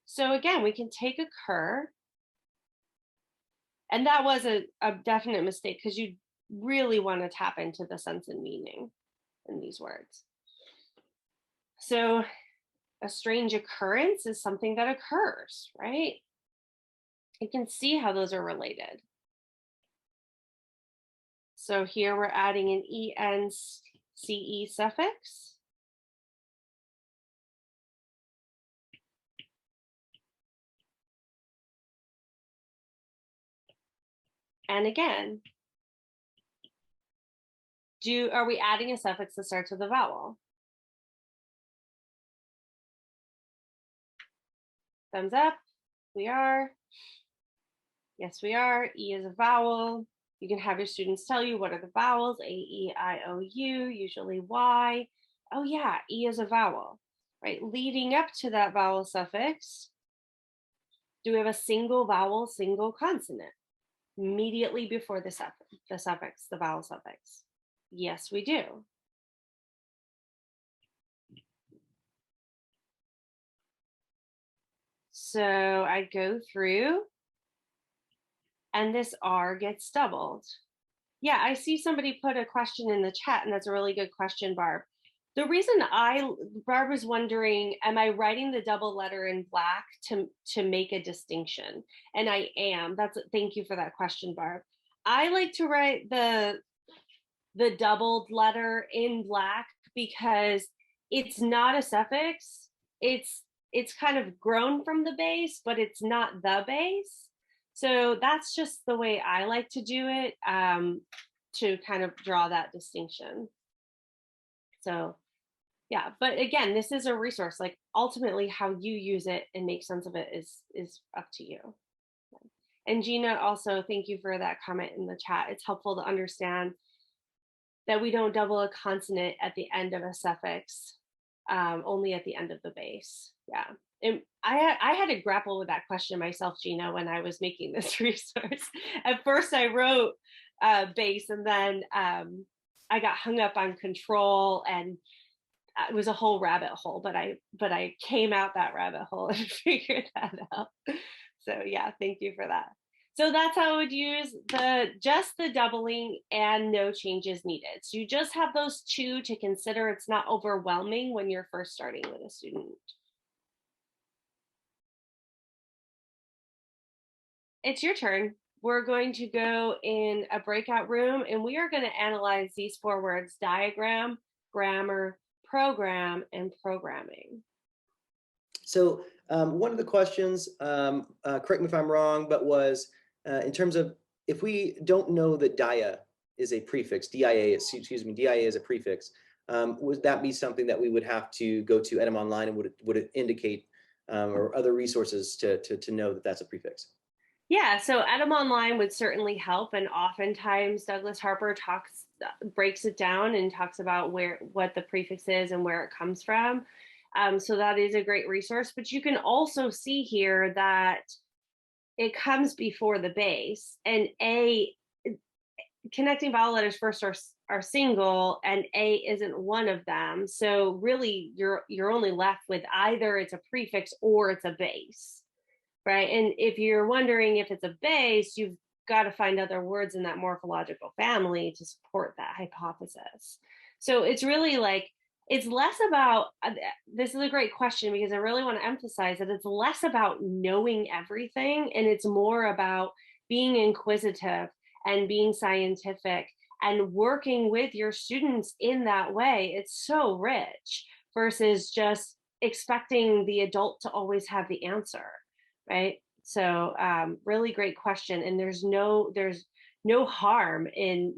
[SPEAKER 1] So again, we can take occur. And that was a definite mistake, because you really want to tap into the sense and meaning in these words. So a strange occurrence is something that occurs, right? You can see how those are related. So here we're adding an ENCE suffix. And again, are we adding a suffix that starts with a vowel? Thumbs up. We are. Yes, we are. E is a vowel. You can have your students tell you what are the vowels: A, E, I, O, U, usually Y. Oh yeah, E is a vowel, right? Leading up to that vowel suffix, do we have a single vowel, single consonant immediately before the suffix, the vowel suffix? Yes, we do. So I go through, and this R gets doubled. Yeah, I see somebody put a question in the chat, and that's a really good question, Barb. The reason Barb was wondering, am I writing the double letter in black to make a distinction? And I am. Thank you for that question, Barb. I like to write the doubled letter in black because it's not a suffix. It's kind of grown from the base, but it's not the base. So that's just the way I like to do it, to kind of draw that distinction. So yeah, but again, this is a resource. Like ultimately how you use it and make sense of it is up to you. And Gina, also, thank you for that comment in the chat. It's helpful to understand that we don't double a consonant at the end of a suffix, only at the end of the base. Yeah, and I had to grapple with that question myself, Gina, when I was making this resource. At first I wrote base, and then I got hung up on control, and it was a whole rabbit hole, but I came out that rabbit hole and figured that out. So yeah, thank you for that. So that's how I would use just the doubling and no changes needed. So you just have those two to consider. It's not overwhelming when you're first starting with a student. It's your turn. We're going to go in a breakout room, and we are going to analyze these 4 words: diagram, grammar, program, and programming.
[SPEAKER 2] So one of the questions, correct me if I'm wrong, but was in terms of if we don't know that dia is a prefix, DIA is a prefix, would that be something that we would have to go to Edum Online, and would it indicate or other resources to know that that's a prefix?
[SPEAKER 1] Yeah, so Edum Online would certainly help, and oftentimes Douglas Harper breaks it down and talks about what the prefix is and where it comes from. So that is a great resource, but you can also see here that it comes before the base, and connecting vowel letters first are single, and A isn't one of them. So really you're only left with either it's a prefix or it's a base, right? And if you're wondering if it's a base, you've got to find other words in that morphological family to support that hypothesis. So it's really like, it's less about, this is a great question because I really want to emphasize that it's less about knowing everything, and it's more about being inquisitive and being scientific and working with your students in that way. It's so rich versus just expecting the adult to always have the answer, right? So really great question. And there's no harm in,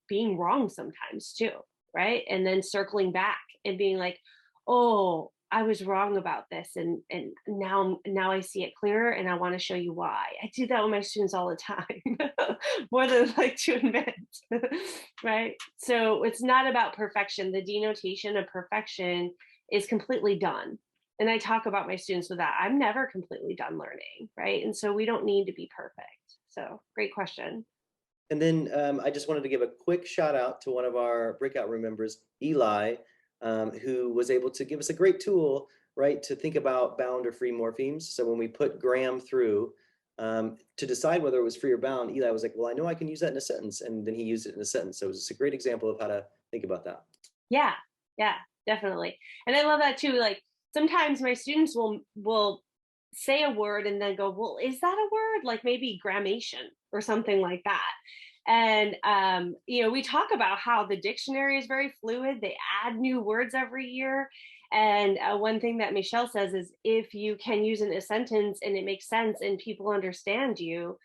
[SPEAKER 1] being wrong sometimes too, right? And then circling back and being like, oh, I was wrong about this, and now I see it clearer, and I want to show you why. I do that with my students all the time, more than I like to admit, right? So it's not about perfection. The denotation of perfection is completely done. And I talk about my students with that. I'm never completely done learning, right? And so we don't need to be perfect. So great question.
[SPEAKER 2] And then I just wanted to give a quick shout out to one of our breakout room members, Eli, who was able to give us a great tool, right, to think about bound or free morphemes. So when we put gram through to decide whether it was free or bound, Eli was like, well, I know I can use that in a sentence. And then he used it in a sentence. So it was just a great example of how to think about that.
[SPEAKER 1] Yeah, definitely. And I love that too. Like sometimes my students will say a word and then go, well, is that a word? Like maybe grammation or something like that. And, we talk about how the dictionary is very fluid. They add new words every year. And one thing that Michelle says is if you can use it in a sentence and it makes sense and people understand you,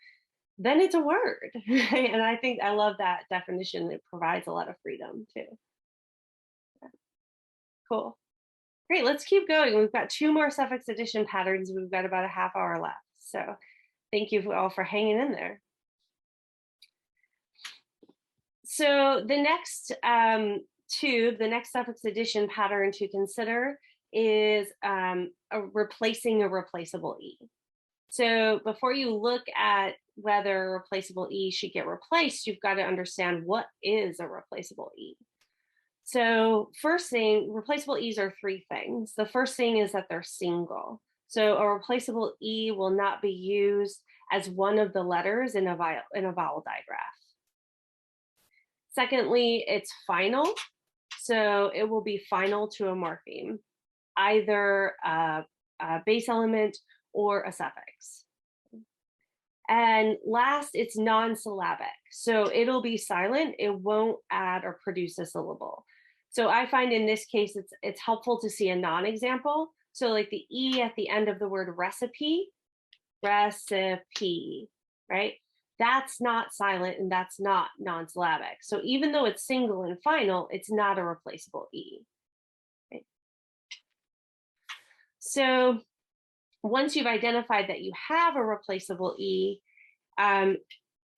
[SPEAKER 1] then it's a word. Right? And I love that definition. It provides a lot of freedom too. Yeah. Cool. Great, let's keep going. We've got 2 more suffix addition patterns. We've got about a half hour left. So thank you all for hanging in there. So the next the next suffix addition pattern to consider is replacing a replaceable E. So before you look at whether a replaceable E should get replaced, you've got to understand what is a replaceable E. So first thing, replaceable E's are 3 things. The first thing is that they're single. So a replaceable E will not be used as one of the letters in a vowel digraph. Secondly, it's final. So it will be final to a morpheme, either a base element or a suffix. And last, it's non-syllabic. So it'll be silent. It won't add or produce a syllable. So I find in this case, it's helpful to see a non-example. So like the E at the end of the word recipe, right? That's not silent and that's not non-syllabic. So even though it's single and final, it's not a replaceable E. Right? So once you've identified that you have a replaceable E,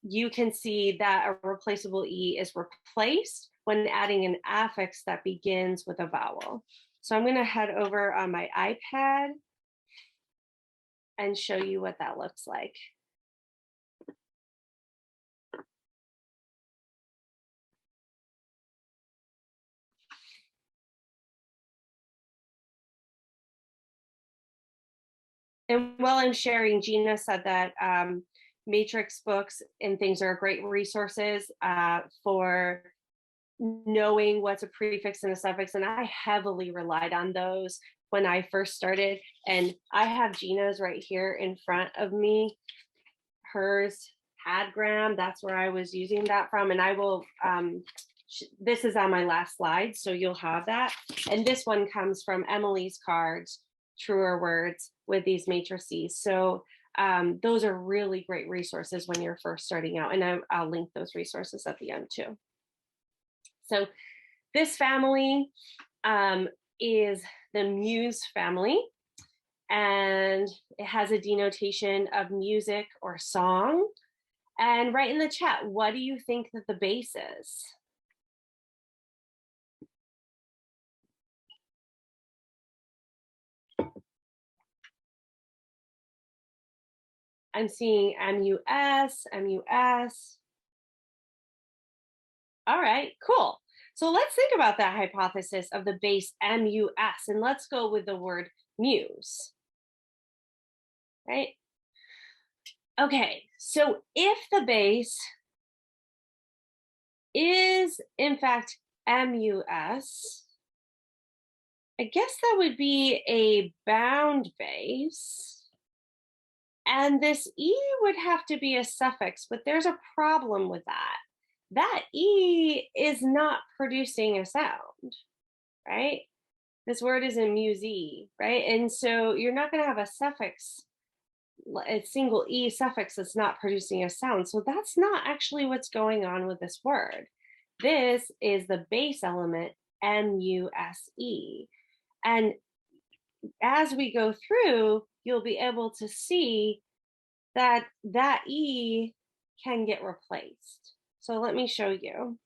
[SPEAKER 1] you can see that a replaceable E is replaced when adding an affix that begins with a vowel. So I'm going to head over on my iPad and show you what that looks like. And while I'm sharing, Gina said that matrix books and things are great resources for knowing what's a prefix and a suffix. And I heavily relied on those when I first started. And I have Gina's right here in front of me. Hers had gram. That's where I was using that from. And I will, this is on my last slide, so you'll have that. And this one comes from Emily's cards, Truer Words, with these matrices. So those are really great resources when you're first starting out. And I'll link those resources at the end too. So this family is the Muse family, and it has a denotation of music or song. And write in the chat, what do you think that the base is? I'm seeing MUS, MUS. All right, cool. So let's think about that hypothesis of the base MUS, and let's go with the word muse, right? Okay, so if the base is in fact MUS, I guess that would be a bound base. And this E would have to be a suffix, but there's a problem with that. That E is not producing a sound, right? This word is in muse, right? And so you're not going to have a suffix, a single E suffix that's not producing a sound. So that's not actually what's going on with this word. This is the base element, MUSE. And as we go through, you'll be able to see that that E can get replaced. So let me show you.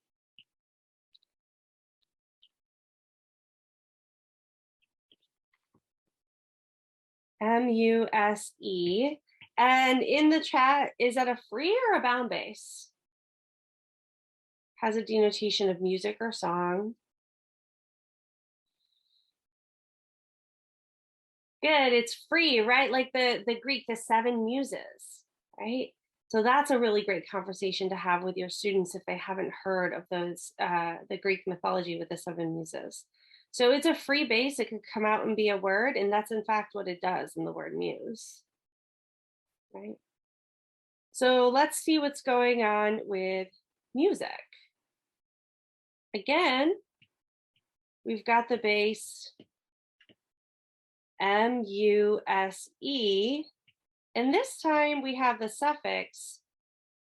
[SPEAKER 1] MUSE. And in the chat, is that a free or a bound base? Has a denotation of music or song. Good, it's free, right? Like the Greek, the 7 muses, right? So that's a really great conversation to have with your students if they haven't heard of those, the Greek mythology with the 7 muses. So it's a free base, it could come out and be a word, and that's in fact what it does in the word muse, right? So let's see what's going on with music. Again, we've got the base MUSE, and this time we have the suffix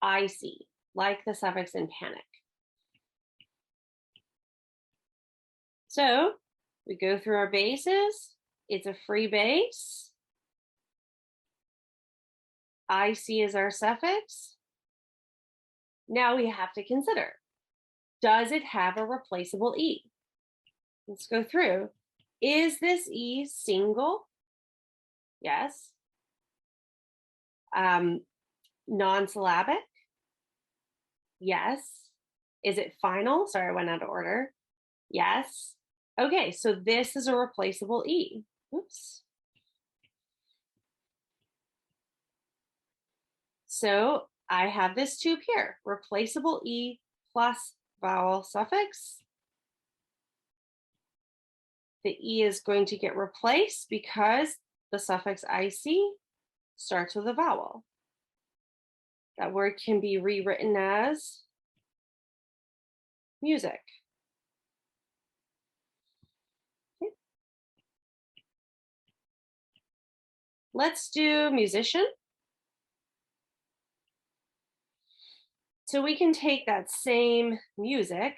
[SPEAKER 1] IC, like the suffix in panic. So we go through our bases. It's a free base. IC is our suffix. Now we have to consider, does it have a replaceable E? Let's go through. Is this E single? Yes. Non-syllabic? Yes. Is it final? Sorry, I went out of order. Yes. Okay, so this is a replaceable E. Oops. So I have this tube here, replaceable E plus vowel suffix. the E is going to get replaced because the suffix IC starts with a vowel. That word can be rewritten as music. Okay. Let's do musician. So we can take that same music,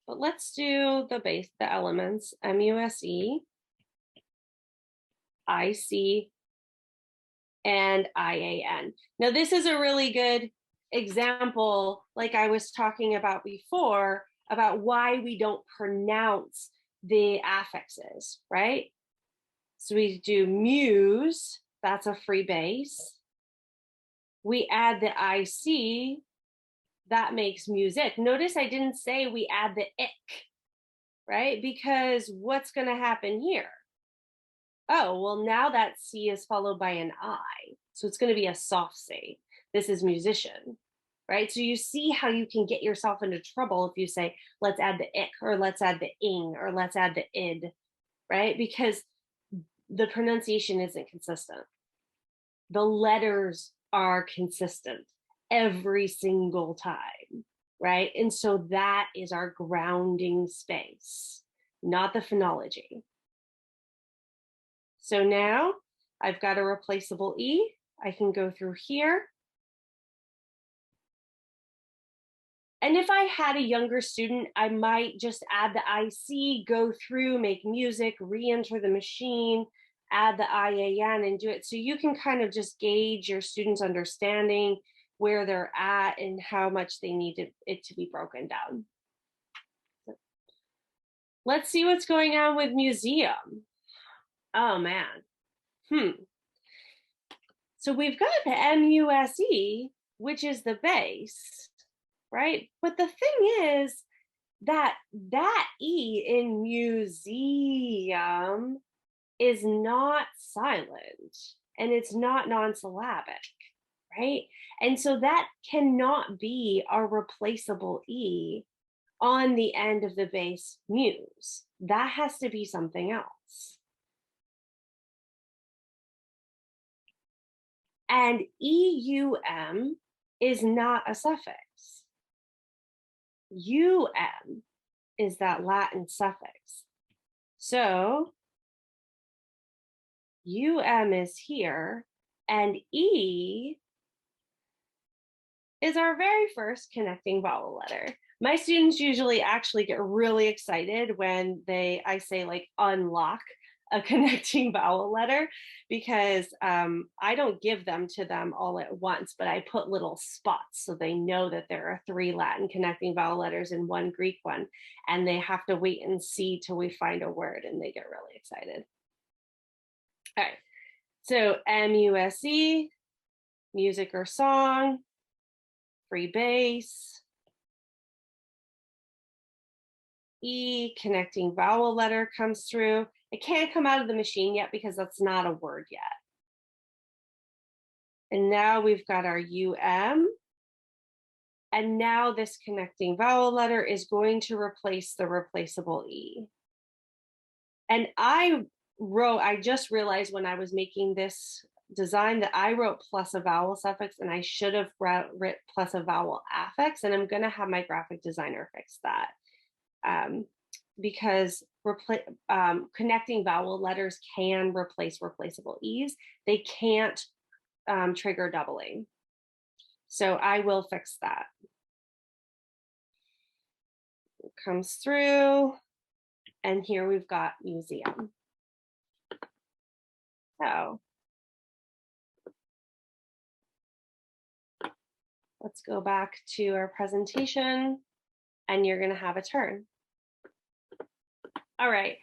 [SPEAKER 1] but let's do the base, the elements, M-U-S-E, I-C, and I-A-N. Now this is a really good example, like I was talking about before, about why we don't pronounce the affixes, right? So we do muse, that's a free base. We add the IC, that makes music. Notice I didn't say we add the ick, right? Because what's going to happen here? Oh, well, now that C is followed by an I. So it's going to be a soft C. This is musician, right? So you see how you can get yourself into trouble if you say, let's add the ick, or let's add the ing, or let's add the id, right? Because the pronunciation isn't consistent. The letters are consistent every single time, right? And so that is our grounding space, not the phonology. So now I've got a replaceable E. I can go through here. And if I had a younger student, I might just add the IC, go through, make music, re-enter the machine, add the IAN and do it. So you can kind of just gauge your students' understanding, where they're at and how much they need it to be broken down. Let's see what's going on with museum. Oh man. So we've got the MUSE, which is the base, right? But the thing is that that E in museum is not silent and it's not non-syllabic, right? And so that cannot be our replaceable E on the end of the base muse. That has to be something else. And EUM is not a suffix. UM is that Latin suffix. So UM is here, and E is our very first connecting vowel letter. My students usually actually get really excited when I say like unlock a connecting vowel letter, because I don't give them to them all at once, but I put little spots so they know that there are 3 Latin connecting vowel letters and 1 Greek one, and they have to wait and see till we find a word, and they get really excited. All right, so MUSE, music or song, free base, E, connecting vowel letter comes through. It can't come out of the machine yet because that's not a word yet. And now we've got our UM. And now this connecting vowel letter is going to replace the replaceable E. And I just realized when I was making this design that I wrote plus a vowel suffix, and I should have written plus a vowel affix, and I'm going to have my graphic designer fix that. Because connecting vowel letters can replace replaceable E's. They can't trigger doubling. So I will fix that. It comes through, and here we've got museum. So let's go back to our presentation, and you're going to have a turn. All right,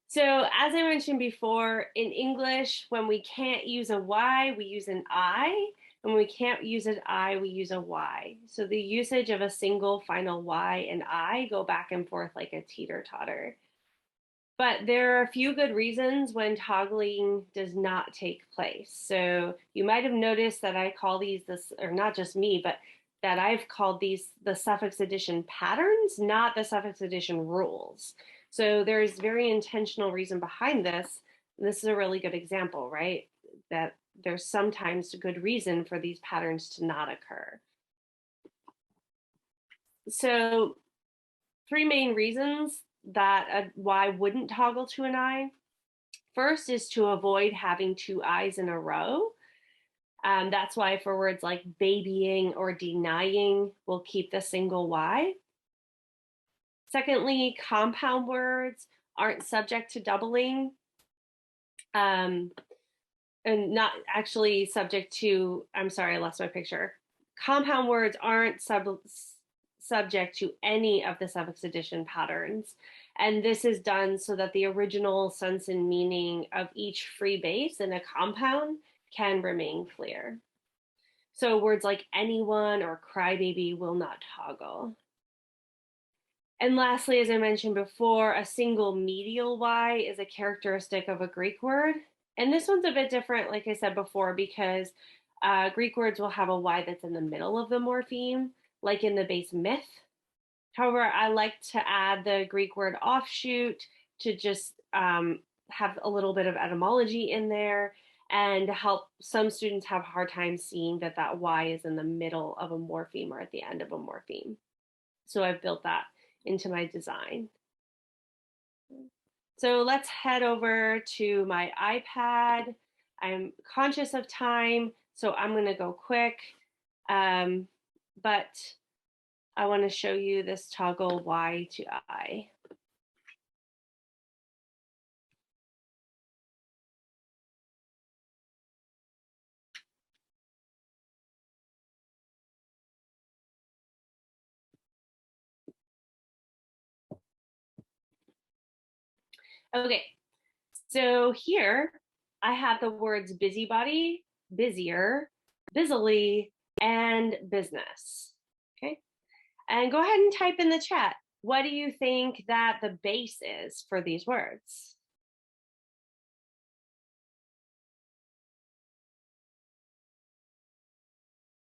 [SPEAKER 1] so as I mentioned before, in English, when we can't use a Y, we use an I, and when we can't use an I, we use a Y. So the usage of a single final Y and I go back and forth like a teeter-totter. But there are a few good reasons when toggling does not take place. So you might have noticed that I call these this, or not just me, but that I've called these the suffix addition patterns, not the suffix addition rules. So there's very intentional reason behind this. And this is a really good example, right? That there's sometimes a good reason for these patterns to not occur. So 3 main reasons that a Y wouldn't toggle to an I. First is to avoid having 2 I's in a row. That's why for words like babying or denying, we'll keep the single Y. Secondly, compound words aren't subject to doubling, and not actually subject to, I'm sorry, I lost my picture. Compound words aren't subject to any of the suffix addition patterns. And this is done so that the original sense and meaning of each free base in a compound can remain clear. So words like anyone or crybaby will not toggle. And lastly, as I mentioned before, a single medial Y is a characteristic of a Greek word. And this one's a bit different, like I said before, because Greek words will have a Y that's in the middle of the morpheme, like in the base myth. However, I like to add the Greek word offshoot to just have a little bit of etymology in there and help some students have a hard time seeing that that Y is in the middle of a morpheme or at the end of a morpheme. So I've built that into my design. So let's head over to my iPad. I'm conscious of time, so I'm going to go quick. But I want to show you this toggle Y to I. Okay, so here I have the words busybody, busier, busily, and business. Okay, and go ahead and type in the chat. What do you think that the base is for these words?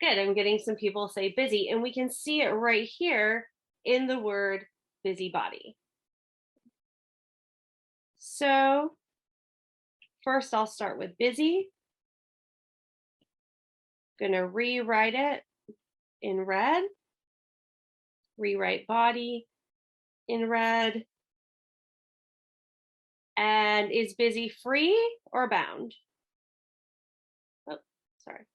[SPEAKER 1] Good, I'm getting some people say busy, and we can see it right here in the word busybody. So first I'll start with busy. Gonna rewrite it in red. Rewrite body in red. And is busy free or bound? Oh, sorry.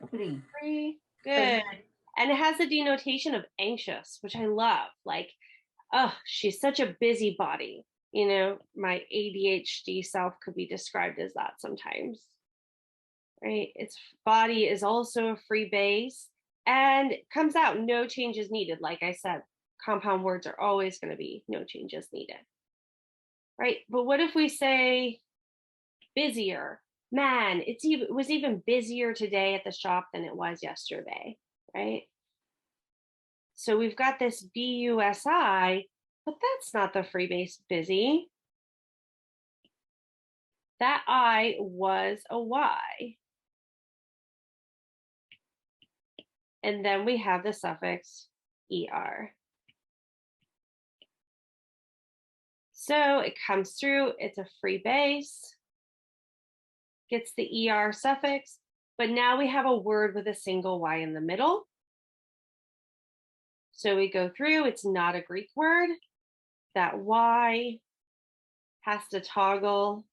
[SPEAKER 1] Free. Good. And it has the denotation of anxious, which I love. Like, oh, she's such a busybody. You know, my ADHD self could be described as that sometimes. Right? Its body is also a free base and comes out no changes needed. Like I said, compound words are always going to be no changes needed. Right? But what if we say busier? Man, it was even busier today at the shop than it was yesterday, right? So we've got this BUSI, but that's not the free base busy. That I was a Y. And then we have the suffix ER. So it comes through, it's a free base, gets the ER suffix, but now we have a word with a single Y in the middle. So we go through, it's not a Greek word. That Y has to toggle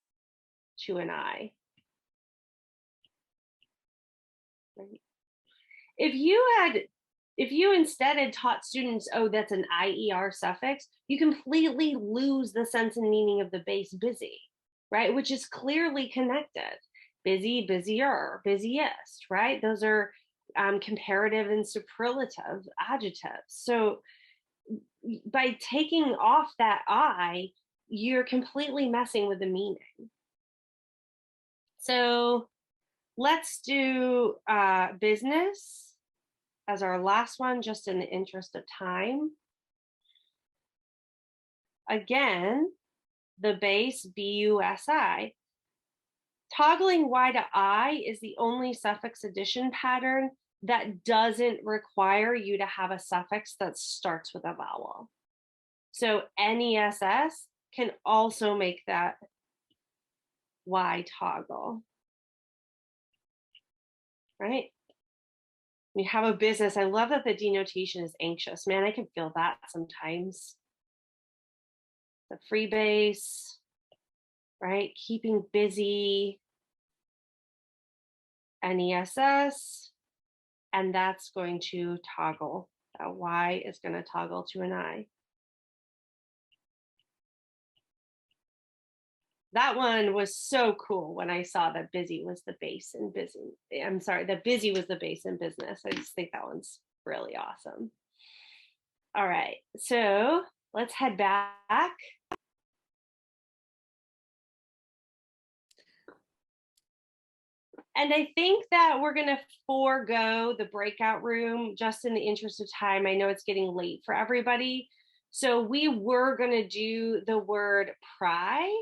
[SPEAKER 1] to an I. If you instead had taught students, oh, that's an IER suffix, you completely lose the sense and meaning of the base busy, right? Which is clearly connected. Busy, busier, busiest, right? Those are comparative and superlative adjectives. So by taking off that I, you're completely messing with the meaning. So let's do business as our last one, just in the interest of time. Again, the base BUSI. Toggling Y to I is the only suffix addition pattern that doesn't require you to have a suffix that starts with a vowel. So NESS can also make that Y toggle, right? You have a business. I love that the denotation is anxious. Man, I can feel that sometimes. The freebase, right? Keeping busy, NESS, and that's going to toggle. That Y is going to toggle to an I. That one was so cool when I saw that busy was the base in business. I'm sorry, that busy was the base in business. I just think that one's really awesome. All right, so let's head back. And I think that we're going to forego the breakout room just in the interest of time. I know it's getting late for everybody. So we were going to do the word pry.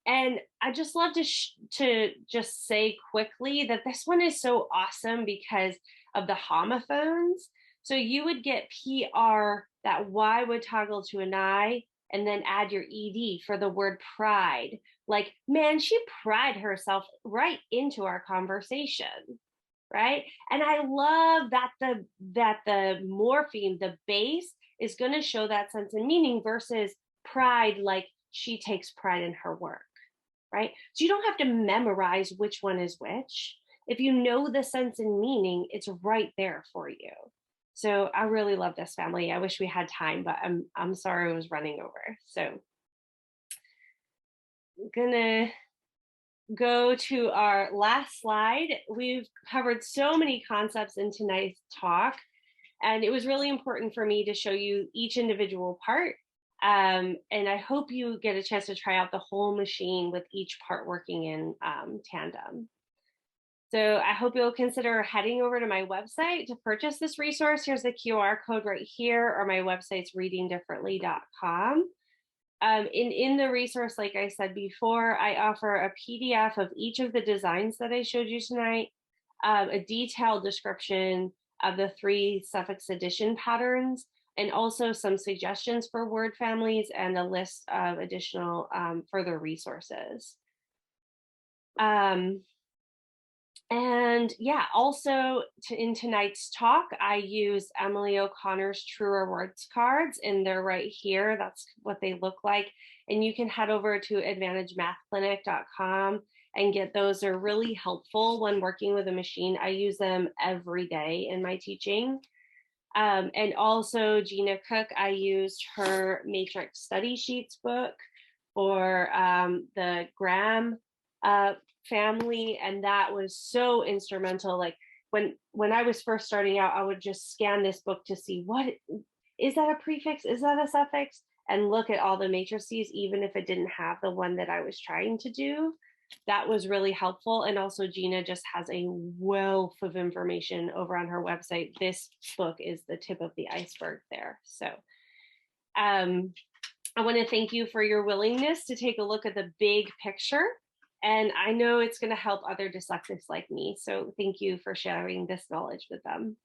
[SPEAKER 1] And I just love to just say quickly that this one is so awesome because of the homophones. So you would get PR, that Y would toggle to an I, and then add your ED for the word pride. Like, man, she pried herself right into our conversation, right? And I love that the morpheme, the base, is going to show that sense and meaning versus pride, like she takes pride in her work, right? So you don't have to memorize which one is which. If you know the sense and meaning, it's right there for you. So I really love this family. I wish we had time, but I'm sorry I was running over. So I'm gonna go to our last slide. We've covered so many concepts in tonight's talk, and it was really important for me to show you each individual part. And I hope you get a chance to try out the whole machine with each part working in tandem. So I hope you'll consider heading over to my website to purchase this resource. Here's the QR code right here, or my website's readingdifferently.com. In the resource, like I said before, I offer a PDF of each of the designs that I showed you tonight, a detailed description of the 3 suffix addition patterns, and also some suggestions for word families and a list of additional further resources. And yeah, also in tonight's talk, I use Emily O'Connor's Truer Words cards, and they're right here. That's what they look like. And you can head over to advantagemathclinic.com and get those. They're really helpful when working with a machine. I use them every day in my teaching. And also Gina Cook, I used her Matrix Study Sheets book for the Graham family, and that was so instrumental. Like when I was first starting out, I would just scan this book to see, what is that, a prefix, is that a suffix, and look at all the matrices, even if it didn't have the one that I was trying to do. That was really helpful. And also Gina just has a wealth of information over on her website. This book is the tip of the iceberg there. So I want to thank you for your willingness to take a look at the big picture. And I know it's going to help other dyslexics like me. So thank you for sharing this knowledge with them.